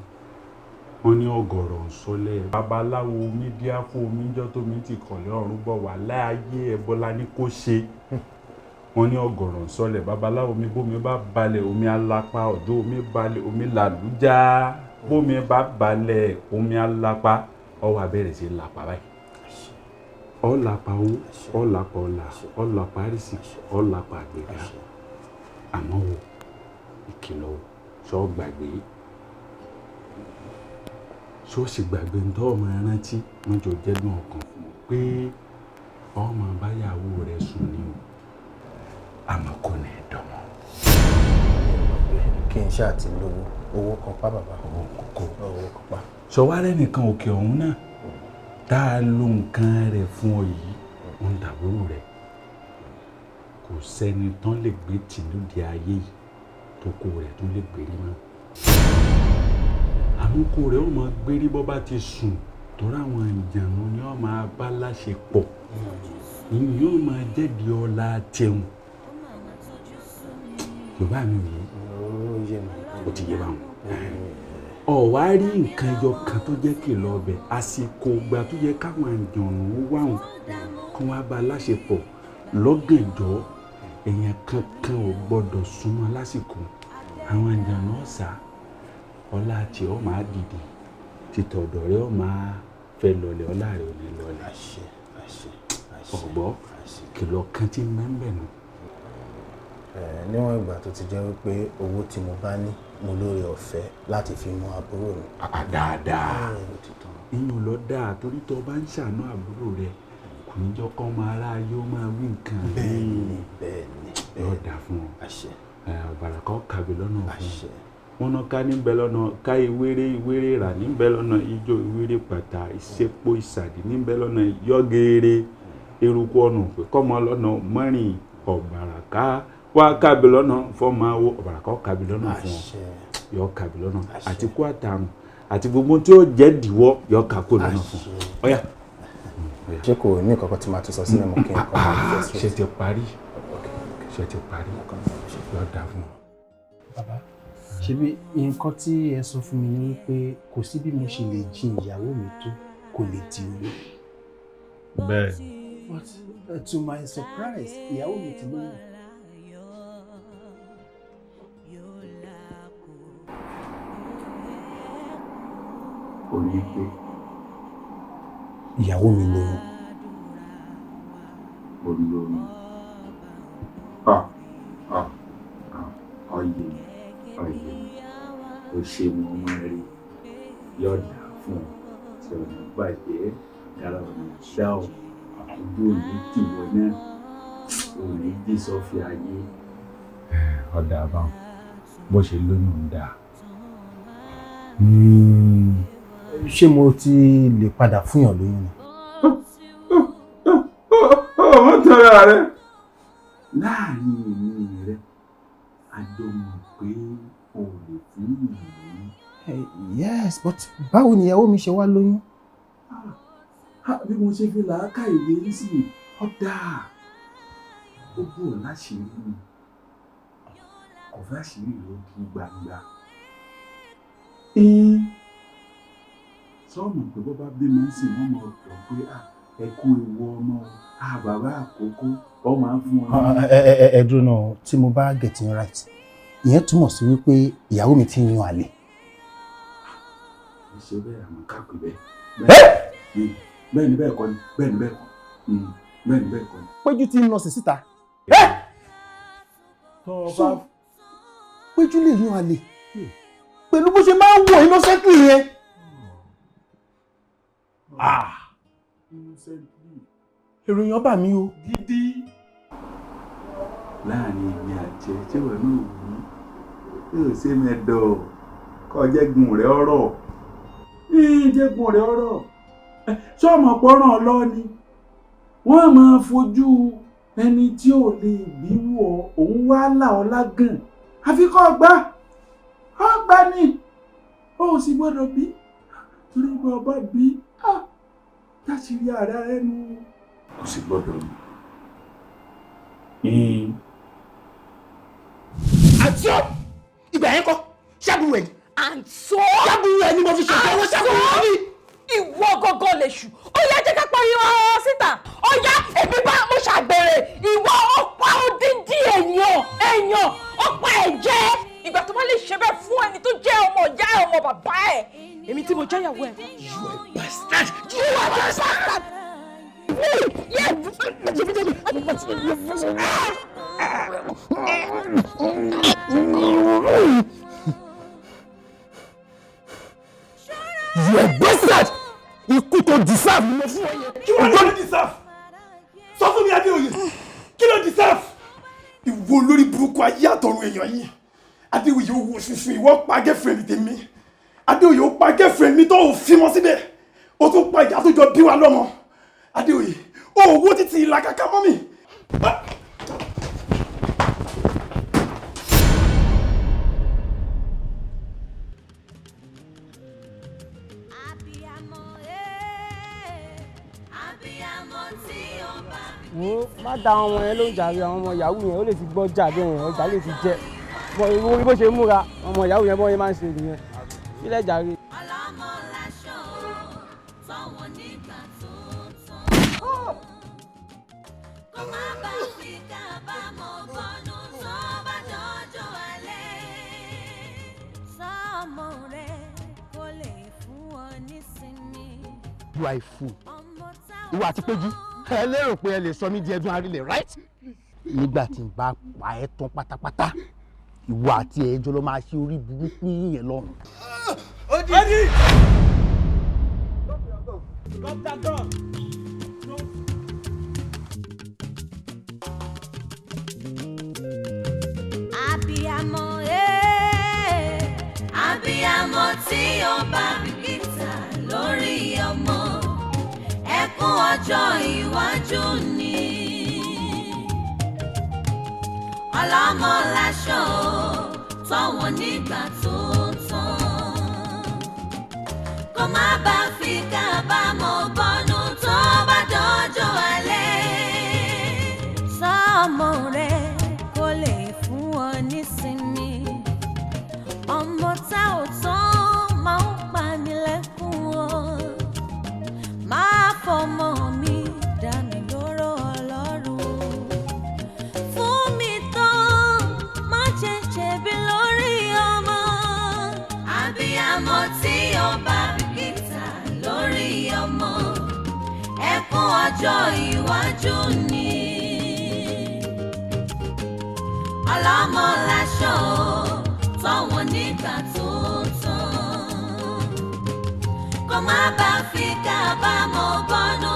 wọ́n ní ọ̀gọ̀rọ̀ nsọ́lẹ̀ babaláwo mi díá fún omi jọ́ tó mi ti kọ̀lẹ́ ọ̀run bọ̀ wá láàyè ẹ̀bọ́lá ní kó ṣe wọ́n ní ọ̀gọ̀rọ̀ nsọ́lẹ̀ babaláwo mi bómi bá balẹ̀ omi alápá ọ̀dọ́ omi balẹ̀ omi làlújá bómi bá balẹ̀ omi alápá ọwọ́ abẹ́rẹ́ sí lápá báyìí ọ̀làpá owó ọ̀làpá ọ̀là ọ̀làpá àrísì ọ̀làpá àgbẹ̀dá àmọ́ wo ìkìlọ̀ sọ gbàgbé ṣọ́ọ̀ṣì gbàgbé ń tọ́ ọmọ rántí wọ́n jọ jẹ́gbọ́n ọkàn fún un pé ọmọ báyàwó rẹ̀ sùn ní o àmọ́ kò ní dánmọ́. Kí n ṣáà ti lówó owó kan pa bàbá owó kókó owó kan pa. ṣọwárẹ́ nìkan òkè ọ̀hún náà tá a lo nǹkan rẹ̀ fún ọ yìí ń dàbúrò rẹ̀ kò sẹ́ni tán lè gbé tìlúdì ayé yìí tó kó rẹ̀ tó lè gbérí mọ́. àmúkò rẹ̀ ó máa gbérí bọ́ bá ti sùn torí àwọn ìjànú ni ó máa bá láṣepọ̀ ìyẹn yóò máa jẹ́bi ọlá tẹun. yorùbá mi ò ti yé báwọn. ọ̀wá rí nǹkan ẹyọ kan tó jẹ́ kìlọ̀ ọbẹ̀ àsìkò ìgbà tó yẹ káwọn ìjànú wáhùn kí wọ́n á bá láṣepọ̀ lọ́gànjọ́ èèyàn kankan ò gbọ́dọ̀ súnmọ́ lásìkò àwọn ìjànú ọ̀sà ọlá tí ó máa dìde títọ̀dọ̀ rẹ̀ ó máa fẹ́ lọlẹ̀ ọlá rẹ̀ ò ní lọlẹ̀ ọ̀gbọ́ kìlọ̀ kan tí mẹ́ńbẹ̀ nù. Níwọ̀n ìgbà tó ti jẹ́ wípé owó tí mo bá ní mo lóore ọ̀fẹ́ láti fi mọ àbúrò mi. dáadáa inú lọ dáa torí tó bá ń ṣàánú àbúrò rẹ kò ní jọ kọ́ máa ráyé ó máa wí nǹkan bẹ́ẹ̀ni yóò dà fún ọ ọ̀bàrà kan kàwé lọ́nà fún wọ́n ná ká níbẹ̀ lọ́nà ká ìwéré rà níbẹ̀ lọ́nà ijó ìwéré pàtà ìṣepò ìsàdì níbẹ̀ lọ́nà yọ́gẹ́rẹ́ eruku ọ̀nà òpè kọ́mọ lọ́nà mọ́rin ọ̀bàràká wá kábi lọ́nà fọ́ọ̀mù àwọ̀ ọ̀bàràká ọ̀kábi lọ́nà fún ọ yọ kábi lọ́nà àti kó àtàrùn àti gbogbo tí ó jẹ́ dìwọ́ yọ kákó lọ́nà fún ọ̀yà. ṣé kò ní kankan tí màá tún sọ sílẹ̀ mọ́ kí n kọ́ máa fẹ́ ṣe ti parí yọ dà fún ọ. bàbá ṣebí nǹkan tí ẹ sọ fún mi ni pé kò sí bí mo ṣe lè jin ìyàwó mi tó kò lè di olú. bẹ́ẹ̀. But to my surprise ìyàwó mi ti lóyún. ó ní pé ìyàwó mi lóyún. ó lóyún. ọyẹ ó ṣe mọ ọmọ rí yọ̀dà fún ọ tí ọ̀nà bàjẹ́ gara ọ̀nà ṣá ọ ojú òní tìwọ́ náà òní jí sọ́fì ayé. ọ̀dà àbáwọn bó ṣe lóyún ń dà. ṣé mo ti lè padà fúnyàn lóyún ni. wọ́n tọ́ra rẹ̀ láàrin èmi rẹ̀ àjọ mọ̀ pé o lè fún ìyàwó. Yes, but báwo ni ìyàwó mi ṣe wá lóyún. bí mo ṣe fi làákà ìwé nísìnyí ọ̀dà ó bò láṣìírí mi kò fẹ́ àṣírí ìlú gbangba. sọ́ọ̀mù pé bọ́ bá bímọ sí wọ́n mọ̀ ọ́ pé ẹ kú ewu ọmọ bàbá àkókò ọ máa ń fún ọ. ẹ dúró náà tí mo bá get it right ìyẹn túmọ̀ sí wípé ìyàwó mi ti ń yan àlè. ṣe bẹ́ẹ̀ àmọ́ káàpì bẹ́ẹ̀ bẹ́ẹ̀ ni bẹ́ẹ̀ kọ́ ni bẹ́ẹ̀ ni bẹ́ẹ̀ kọ́ bẹ́ẹ̀ ni bẹ́ẹ̀ kọ́ ni. Péjú ti ń nọ sí síta. So Péjú lè yan àlè pẹ̀lú bó ṣe máa ń wọ innocently yẹn. ìròyìn ọba mi o. gidi. láàrin èmi àti ẹ tí wọn náà wù ú yóò ṣe mẹ́dọ̀ kọ́ jẹ́gun rẹ̀ ọ̀rọ̀ jẹ́gun rẹ̀ ọ̀rọ̀ ṣọ́ọ̀mù ọ̀pọ̀ràn ọlọ́ni wọ́n máa fojú ẹni tí ò lè bí wọ̀ òun wá là ọ́ lágàn àfi kọ́ ọgbà ni ó sì gbọ́dọ̀ bí torí pé ọba bí táṣìírí ara rẹ̀ nù ó sì gbọ́dọ̀ bí. àti ọ ìgbà yẹn kọ́ ṣàbùrù ẹ̀ àǹtó ṣàbùrù ẹ̀ ni mo fi ṣètò àwọn ṣàbùrù ẹ̀ ni. ìwọ gọgọ lè ṣù ó yá jẹ́ ká pariwo ọ̀rọ̀ síta ó yá èmi bá mo ṣàgbèrè ìwọ ọ̀pá odindi èèyàn ọ̀pá ẹ̀jẹ̀ ìgbà tó bá lè ṣe bẹ́ẹ̀ fún ẹni tó jẹ́ ọmọ ìyá ọmọ bàbá ẹ̀ èmi tí mo jẹ́ ìyàwó ẹ̀. You are a bastard. You are a bastard. You are a bastard. Ikú tó deserve ni mo fún ọ yẹn. Kí wọ́n ló deserve? Sọ fún mi Adéoyè, kí ló deserve? Ìwọ olórí burúkú ayé àtọ̀run èèyàn yìí. Adéoyè owó ṣùṣù ìwọ pa girlfriend tèmi. Adéoyè ó pa girlfriend mi tó ò fi mọ́ síbẹ̀. Ó tún pa ìyá tó jọ bí wa lọ́mọ. Adéoyè, owó títí ìlà kàkà mọ́ mi. wo má da àwọn ọmọ yẹn ló ń jàre àwọn ọmọ yahoo yẹn ó lè fi gbọ́ jà bẹ́ẹ̀ yẹn ọjà lè fi jẹ bọ ìwọ bó ṣe múra ọmọ yahoo yẹn bọ́ yẹn máa ń ṣe nìyẹn sílẹ̀ jàre. You are a fool. Ìwà àti Péjú ẹ lérò pé ẹ lè sọ mí di ẹdun arílẹ̀ right? Nígbà tí n bá pa ẹ́ tán pátápátá ìwọ àti ẹjọ́ ló máa ṣe orí burúkú yẹn lọ́rùn. Odi! Abiyamọ tí ó bá bìkítà lórí ọmọ ẹkún ọjọ́ iwájú ni. Ọlọ́mọ láṣọ tọ́wọ́ nígbà tó tán. Kó má bá fi kábàámọ̀ bọ́nú tó bá dọ́jọ́ alẹ́. Sọ́mọ rẹ̀ kó lè fún ọ nísinmi. Ọmọ tá ò tán máa ń pani lẹ́kún o. Máa fọmọ mi dá mi lóró Ọlọ́run. Fún mi tán, má jẹ́ jẹ̀bi lórí ọmọ. Abiyamọ tí ó bá bìkítà lórí ọmọ, ẹkún ọjọ́ iwájú ni. Ọlọ́mọ láṣọ tọ́wọ́ nígbà tó tán. Kó má bá fi kábàámọ̀ bọ́nú